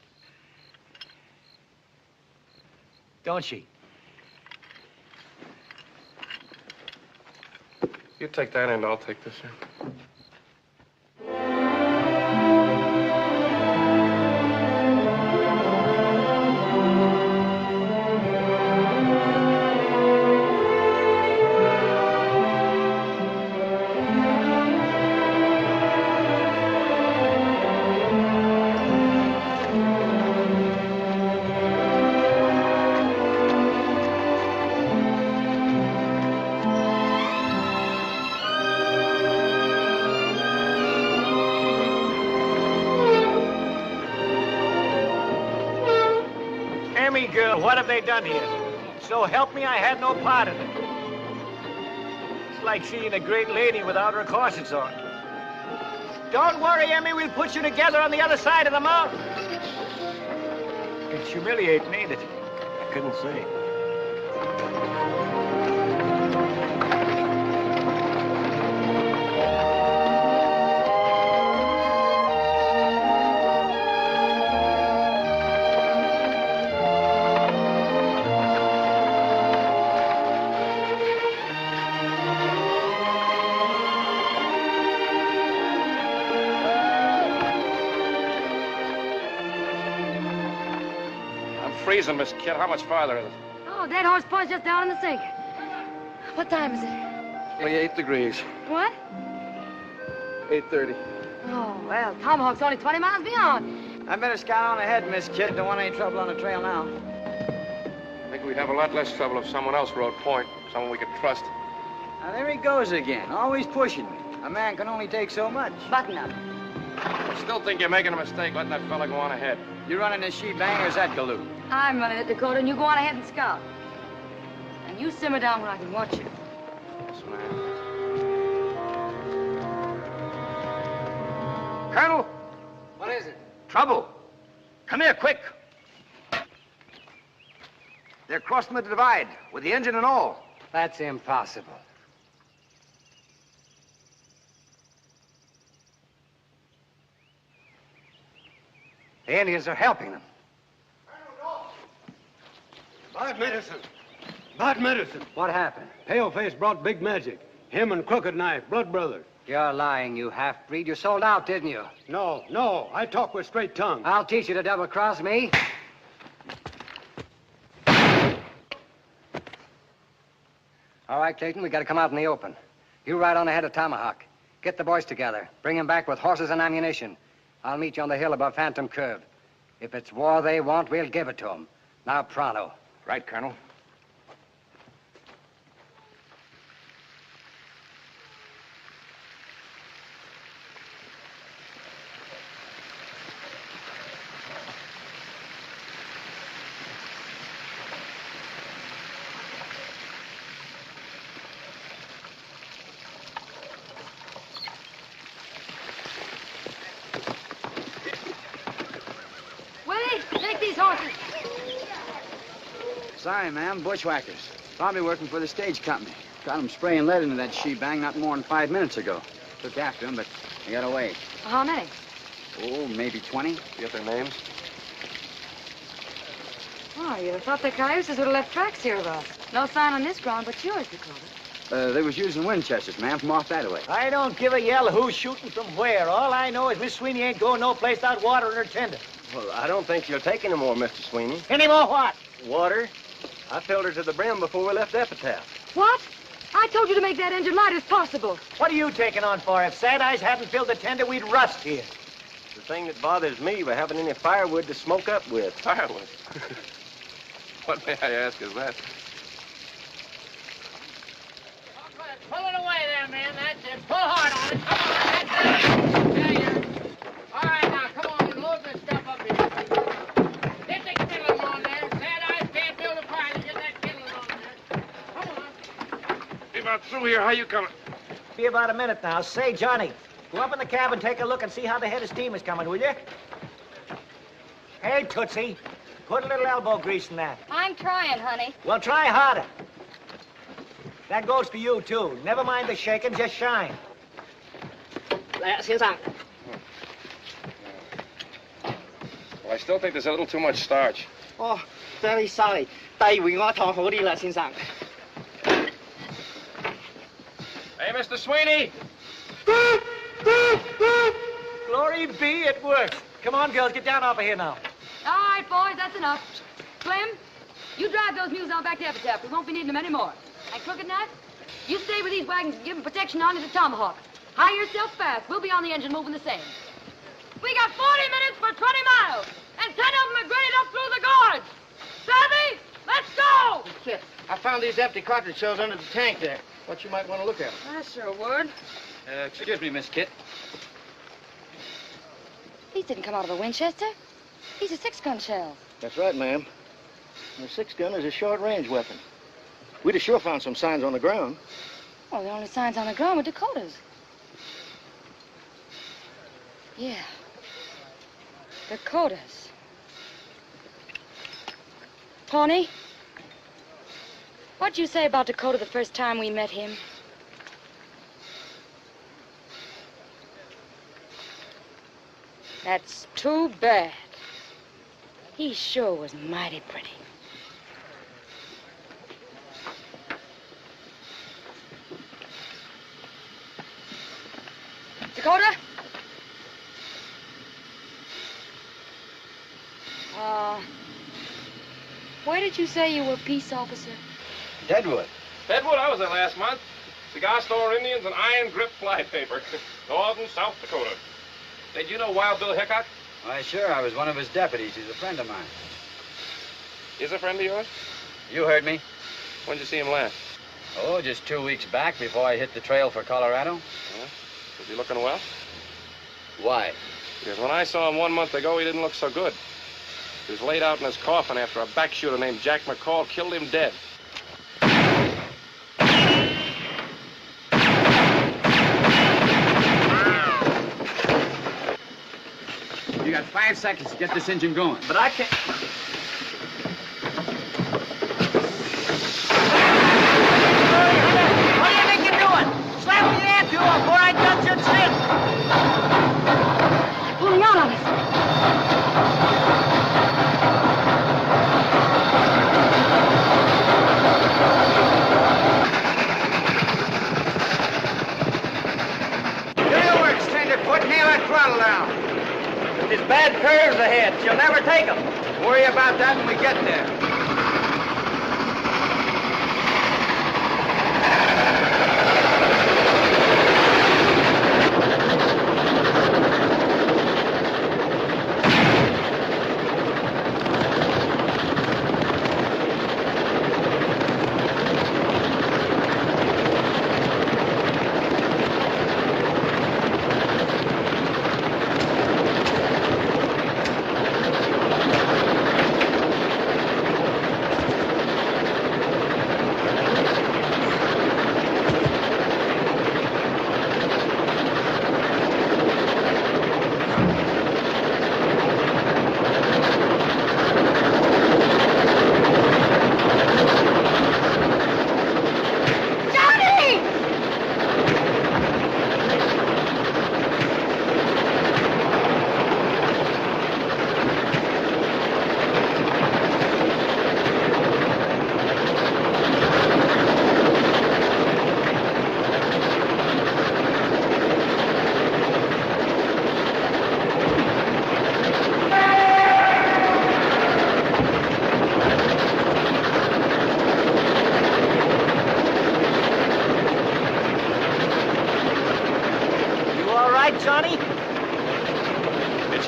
[SPEAKER 13] Don't she?
[SPEAKER 12] You take that end, I'll take this end.
[SPEAKER 13] Girl, what have they done here? So help me, I had no part in it. It's like seeing a great lady without her corsets on. Don't worry, Emmy, we'll put you together on the other side of the mountain. It's humiliating, ain't it? I couldn't say.
[SPEAKER 12] Freezing, Miss Kid. How much farther is it?
[SPEAKER 8] Oh, that horse point's just down in the sink. What time is it?
[SPEAKER 12] Only 8 degrees.
[SPEAKER 8] What?
[SPEAKER 12] 8:30.
[SPEAKER 8] Oh, well, Tomahawk's only 20 miles beyond.
[SPEAKER 15] I better scout on ahead, Miss Kid. Don't want any trouble on the trail now.
[SPEAKER 12] I think we'd have a lot less trouble if someone else rode point, someone we could trust.
[SPEAKER 15] Now, there he goes again, always pushing me. A man can only take so much.
[SPEAKER 8] Button up.
[SPEAKER 12] I still think you're making a mistake letting that fella go on ahead.
[SPEAKER 15] You running this shebang or is that Galoot?
[SPEAKER 8] I'm running it, Dakota, and you go on ahead and scout. And you simmer down where I can watch you.
[SPEAKER 12] Yes, ma'am.
[SPEAKER 11] Colonel!
[SPEAKER 6] What is it?
[SPEAKER 11] Trouble. Come here, quick. They're crossing the divide with the engine and all.
[SPEAKER 6] That's impossible. The Indians are helping them.
[SPEAKER 22] Bad medicine. Bad medicine.
[SPEAKER 6] What happened?
[SPEAKER 22] Paleface brought big magic. Him and Crooked Knife, blood brothers.
[SPEAKER 6] You're lying, you half-breed. You sold out, didn't you?
[SPEAKER 22] No. I talk with straight tongue.
[SPEAKER 6] I'll teach you to double-cross me. All right, Clayton, we got to come out in the open. You ride on ahead of Tomahawk. Get the boys together. Bring them back with horses and ammunition. I'll meet you on the hill above Phantom Curve. If it's war they want, we'll give it to them. Now, pronto.
[SPEAKER 12] Right, Colonel.
[SPEAKER 8] Willie, take these horses.
[SPEAKER 15] Sorry, ma'am. Bushwhackers. Probably working for the stage company. Got them spraying lead into that she-bang not more than 5 minutes ago. Took after them, but they got away.
[SPEAKER 8] How many?
[SPEAKER 15] Oh, maybe 20.
[SPEAKER 12] You get their names?
[SPEAKER 8] Oh, you'd have thought the cayuses would have left tracks here of us. No sign on this ground but yours, Dakota.
[SPEAKER 15] They was using Winchesters, ma'am, from off that way.
[SPEAKER 13] I don't give a yell who's shooting from where. All I know is Miss Sweeney ain't going no place without water in her tender.
[SPEAKER 4] Well, I don't think she'll take any more, Mr. Sweeney.
[SPEAKER 13] Any more what?
[SPEAKER 4] Water? I filled her to the brim before we left Epitaph.
[SPEAKER 8] What? I told you to make that engine light as possible.
[SPEAKER 13] What are you taking on for? If Sad Eyes hadn't filled the tender, we'd rust here.
[SPEAKER 4] The thing that bothers me, we haven't any firewood to smoke up with.
[SPEAKER 12] Firewood? What, may I ask, is that?
[SPEAKER 14] Pull it away there, man. That's it. Pull hard on it. Come on. That's it. There you are. All right, now, come on and load this stuff up here. Get the kindling on there. Sad Eyes can't build a fire to get that kindling on there. Come on.
[SPEAKER 12] Be about through here. How you coming?
[SPEAKER 13] Be about a minute now. Say, Johnny, go up in the cab and take a look and see how the head of steam is coming, will you? Hey, Tootsie, put a little elbow grease in that.
[SPEAKER 8] I'm trying, honey.
[SPEAKER 13] Well, try harder. That goes for you, too. Never mind the shaking, just shine.
[SPEAKER 14] 来，先生。
[SPEAKER 12] Well, I still think there's a little too much starch.
[SPEAKER 14] Oh, very sorry. 第二回我燙好啲啦，先生。
[SPEAKER 12] Hey, Mr. Sweeney!
[SPEAKER 13] Glory be, it works. Come on, girls, get down off of here now.
[SPEAKER 8] All right, boys, that's enough. Slim, you drive those mules on back to Epitaph. We won't be needing them anymore. And Crooked Knife, you stay with these wagons and give them protection on to the Tomahawk. Hire yourself fast. We'll be on the engine moving the same. We got 40 minutes for 20 miles, and 10 of them are graded up through the gorge. Savvy? Let's go!
[SPEAKER 14] Kit, I found these empty cartridge shells under the tank there. Thought you might want to look at them.
[SPEAKER 8] I sure would.
[SPEAKER 15] Excuse me, Miss Kit.
[SPEAKER 8] These didn't come out of a Winchester. These are 6-gun shells.
[SPEAKER 11] That's right, ma'am. And a 6-gun is a short-range weapon. We'd have sure found some signs on the ground.
[SPEAKER 8] Well, the only signs on the ground were Dakota's. Yeah. Dakota's. Pawnee, what'd you say about Dakota the first time we met him? That's too bad. He sure was mighty pretty. Dakota? Where did you say you were peace officer?
[SPEAKER 15] Deadwood.
[SPEAKER 12] Deadwood, I was there last month. Cigar store Indians and iron grip flypaper. Northern South Dakota. Did you know Wild Bill Hickok?
[SPEAKER 15] Why, sure. I was one of his deputies. He's a friend of mine.
[SPEAKER 12] Is a friend of yours?
[SPEAKER 15] You heard me.
[SPEAKER 12] When'd you see him last?
[SPEAKER 15] Oh, just 2 weeks back before I hit the trail for Colorado.
[SPEAKER 12] Yeah. Is he looking well?
[SPEAKER 15] Why?
[SPEAKER 12] Because when I saw him 1 month ago, he didn't look so good. He was laid out in his coffin after a back shooter named Jack McCall killed him dead.
[SPEAKER 15] You got 5 seconds to get this engine going.
[SPEAKER 13] But I can't... What do you think you're doing? Slap me the hand to her before I touch your chin.
[SPEAKER 8] Pulling out on us.
[SPEAKER 13] Do your work, Standard Foot. Nail that throttle down. There's bad curves ahead. She'll never take them.
[SPEAKER 15] Worry about that when we get there.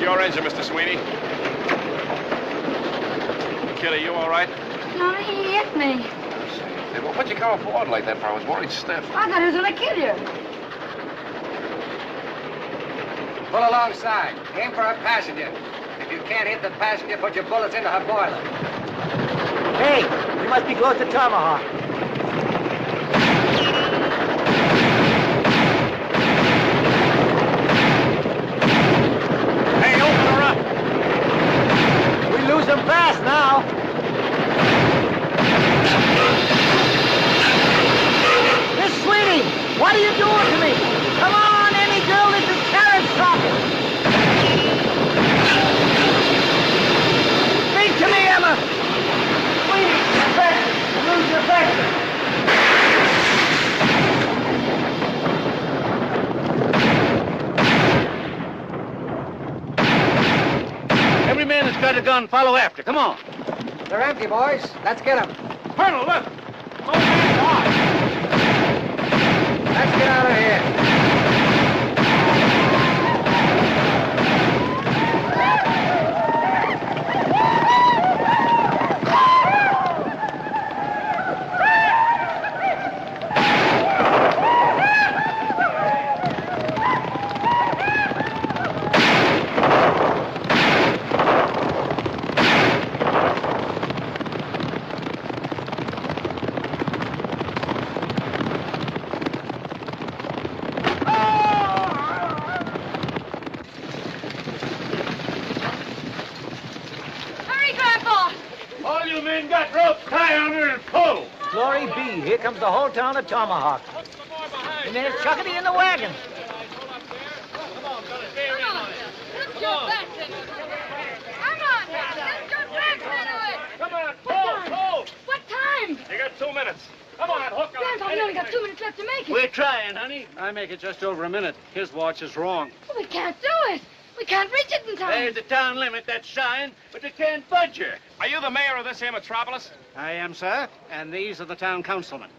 [SPEAKER 12] your engine, Mr. Sweeney. Kid, are you all right?
[SPEAKER 8] No, he hit me.
[SPEAKER 12] Hey, well, what'd you come aboard like that for? I was worried stiff.
[SPEAKER 8] I thought he was going to kill you.
[SPEAKER 6] Pull alongside. Aim for her passenger. If you can't hit the passenger, put your bullets into her boiler.
[SPEAKER 13] Hey, we must be close to Tomahawk.
[SPEAKER 10] Hey, open her up.
[SPEAKER 13] We lose them fast now. Miss Sweeney, what are you doing to me? Come on, any girl, this is Terrence talking. Speak to me, Emma. Sweeney, lose your affection.
[SPEAKER 10] Every man that's got a gun, follow after. Come on.
[SPEAKER 6] They're empty, boys. Let's get them.
[SPEAKER 10] Colonel, look.
[SPEAKER 6] Let's get out of here.
[SPEAKER 13] Glory be, here comes the whole town of Tomahawk. And there's Chuckity in the wagon.
[SPEAKER 12] Come on, pull!
[SPEAKER 8] What time?
[SPEAKER 12] You got 2 minutes. Come on, hook on.
[SPEAKER 8] Grandpa, we only got 2 minutes left to make it.
[SPEAKER 10] We're trying, honey.
[SPEAKER 22] I make it just over a minute. His watch is wrong.
[SPEAKER 8] We can't do it. We can't reach it in time.
[SPEAKER 10] There's the town limit, that sign, but they can't budge her.
[SPEAKER 12] Are you the mayor of this here metropolis?
[SPEAKER 22] I am, sir, and these are the town councilmen.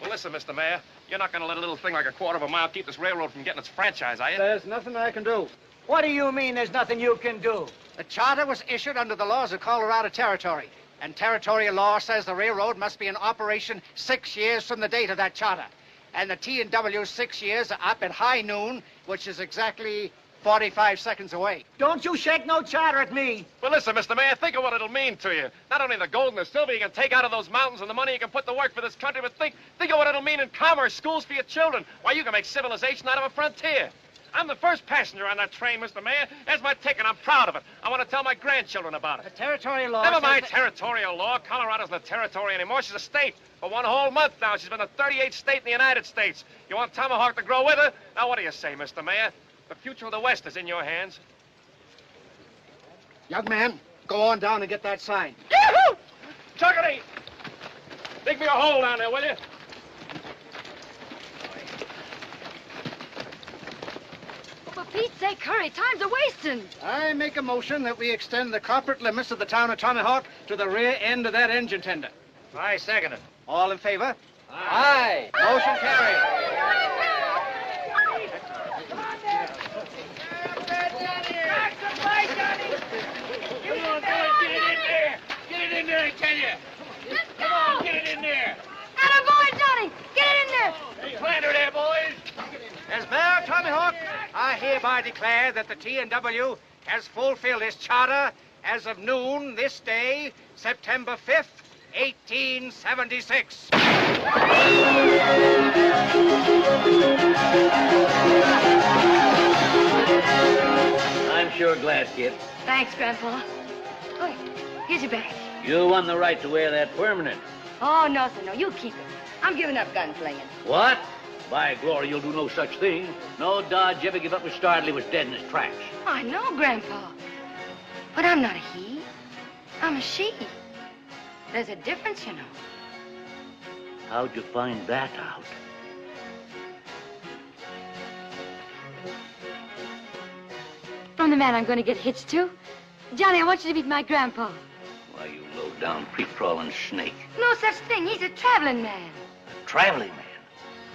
[SPEAKER 12] Well, listen, Mr. Mayor, you're not going to let a little thing like a quarter of a mile keep this railroad from getting its franchise, are you?
[SPEAKER 22] There's nothing I can do.
[SPEAKER 13] What do you mean there's nothing you can do?
[SPEAKER 11] The charter was issued under the laws of Colorado Territory, and territorial law says the railroad must be in operation 6 years from the date of that charter. And the T&W's 6 years are up at high noon, which is exactly 45 seconds away.
[SPEAKER 13] Don't you shake no charter at me.
[SPEAKER 12] Well, listen, Mr. Mayor, think of what it'll mean to you. Not only the gold and the silver you can take out of those mountains and the money you can put to work for this country, but think of what it'll mean in commerce, schools for your children. Why, you can make civilization out of a frontier. I'm the first passenger on that train, Mr. Mayor. There's my ticket. I'm proud of it. I want to tell my grandchildren about it.
[SPEAKER 11] The territorial law
[SPEAKER 12] Never
[SPEAKER 11] says
[SPEAKER 12] mind
[SPEAKER 11] that-
[SPEAKER 12] territorial law. Colorado's not a territory anymore. She's a state. For 1 whole month now, she's been the 38th state in the United States. You want Tomahawk to grow with her? Now, what do you say, Mr. Mayor? The future of the West is in your hands.
[SPEAKER 11] Young man, go on down and get that sign.
[SPEAKER 12] Yahoo! Chuckity! Dig me a hole down there, will you?
[SPEAKER 8] For Pete's sake, hurry. Time's a-wasting.
[SPEAKER 11] I make a motion that we extend the corporate limits of the town of Tomahawk to the rear end of that engine tender.
[SPEAKER 10] I second it.
[SPEAKER 11] All in favor?
[SPEAKER 10] Aye.
[SPEAKER 11] Motion carried.
[SPEAKER 10] Get it in there, I tell you.
[SPEAKER 8] Let's go.
[SPEAKER 10] Come on, get it in there.
[SPEAKER 8] Attaboy, Johnny. Get it in there.
[SPEAKER 10] Plant her there, boys.
[SPEAKER 11] As mayor of Tomahawk, I hereby declare that the T&W has fulfilled its charter as of noon this day, September 5th, 1876.
[SPEAKER 5] I'm sure glad, kid.
[SPEAKER 8] Thanks, Grandpa. Oh, here's your bag.
[SPEAKER 5] You won the right to wear that permanent.
[SPEAKER 8] Oh, no, sir, no. You keep it. I'm giving up gunslinging.
[SPEAKER 5] What? By glory, you'll do no such thing. No Dodge ever give up with Stardley was dead in his tracks.
[SPEAKER 8] I know, Grandpa. But I'm not a he. I'm a she. There's a difference, you know.
[SPEAKER 5] How'd you find that out?
[SPEAKER 8] From the man I'm going to get hitched to. Johnny, I want you to meet my grandpa.
[SPEAKER 5] Why, you low-down, creep-crawling snake.
[SPEAKER 8] No such thing. He's a traveling man.
[SPEAKER 5] A traveling man?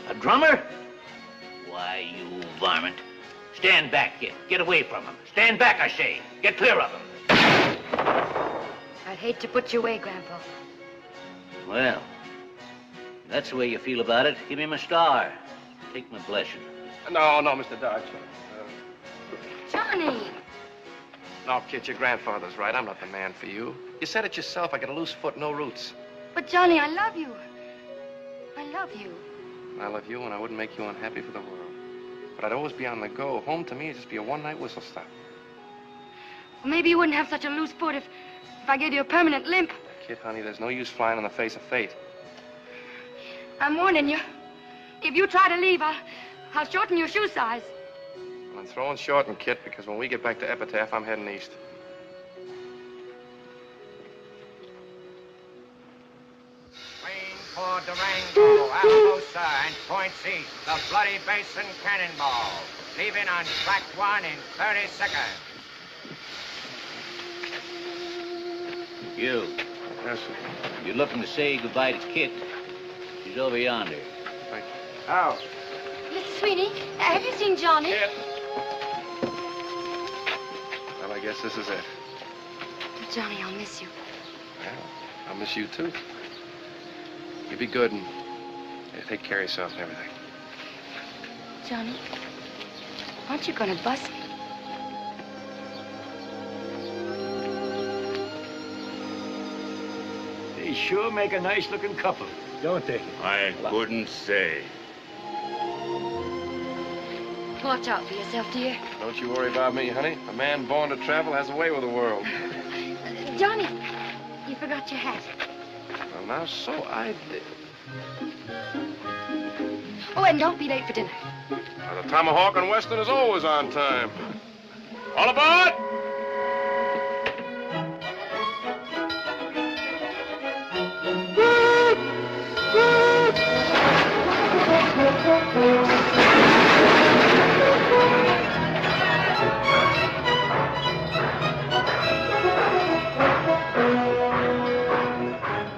[SPEAKER 5] A drummer? Why, you varmint. Stand back, kid. Get away from him. Stand back, I say. Get clear of him.
[SPEAKER 8] I'd hate to put you away, Grandpa.
[SPEAKER 5] Well, if that's the way you feel about it, give him a star. Take my blessing.
[SPEAKER 12] No, Mr. Dodge.
[SPEAKER 8] Johnny!
[SPEAKER 12] No, kid, your grandfather's right. I'm not the man for you. You said it yourself. I got a loose foot, no roots.
[SPEAKER 8] But, Johnny, I love you. I love you.
[SPEAKER 12] I love you, and I wouldn't make you unhappy for the world. But I'd always be on the go. Home to me would just be a one-night whistle stop.
[SPEAKER 8] Well, maybe you wouldn't have such a loose foot if I gave you a permanent limp.
[SPEAKER 12] Kid, honey, there's no use flying in the face of fate.
[SPEAKER 8] I'm warning you. If you try to leave, I'll shorten your shoe size.
[SPEAKER 12] I'm throwing short and Kit, because when we get back to Epitaph, I'm heading east.
[SPEAKER 11] For Durango, Alcosa, and Point C, the Bloody Basin Cannonball. Leaving on track 1 in 30 seconds.
[SPEAKER 5] You.
[SPEAKER 12] Yes, sir.
[SPEAKER 5] You're looking to say goodbye to Kit. She's over yonder.
[SPEAKER 12] Thank you.
[SPEAKER 11] How?
[SPEAKER 8] Mr. Sweeney, have you seen Johnny?
[SPEAKER 12] Kit. Well, I guess this is it.
[SPEAKER 8] Johnny, I'll miss you.
[SPEAKER 12] Well, I'll miss you, too. You be good and take care of yourself and everything.
[SPEAKER 8] Johnny, aren't you gonna bust me?
[SPEAKER 13] They sure make a nice-looking couple, don't they?
[SPEAKER 2] I couldn't say.
[SPEAKER 8] Watch out for yourself, dear.
[SPEAKER 12] Don't you worry about me, honey. A man born to travel has a way with the world.
[SPEAKER 8] Johnny, you forgot your hat.
[SPEAKER 12] Well, now, so I did.
[SPEAKER 8] Oh, and don't be late for dinner.
[SPEAKER 12] Now, the Tomahawk and Western is always on time. All aboard!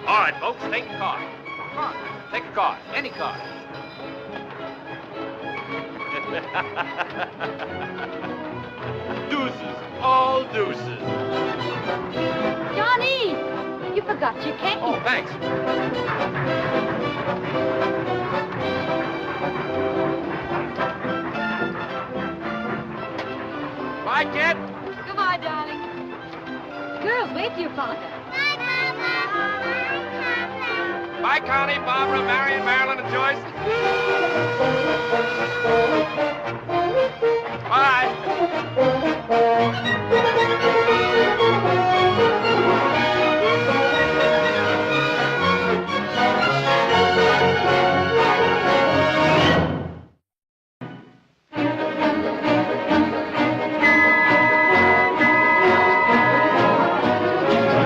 [SPEAKER 10] All right, folks, take a car. Come on, take a car. Any car.
[SPEAKER 1] Deuces, all deuces.
[SPEAKER 8] Johnny, you forgot your cane.
[SPEAKER 10] Oh, thanks. Bye, kid.
[SPEAKER 8] Goodbye, darling. Girls, wait for your father.
[SPEAKER 12] Bye, Connie, Barbara, Marion, Marilyn, and Joyce.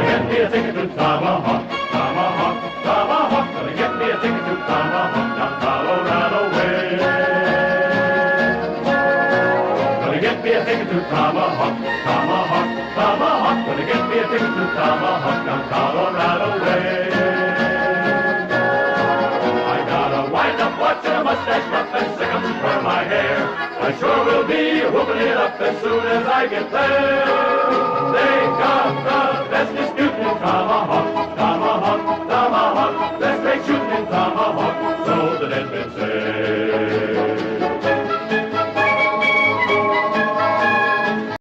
[SPEAKER 21] Get me a ticket to Tomahawk, Tomahawk, Tomahawk. Gonna get me a ticket to Tomahawk down Colorado way. Gonna get me a ticket to Tomahawk, Tomahawk, Tomahawk. Gonna get me a ticket to Tomahawk down Colorado way. I got a wind-up watch and a mustache rough and sick 'em for my hair. I sure will be whooping it up as soon as I get there.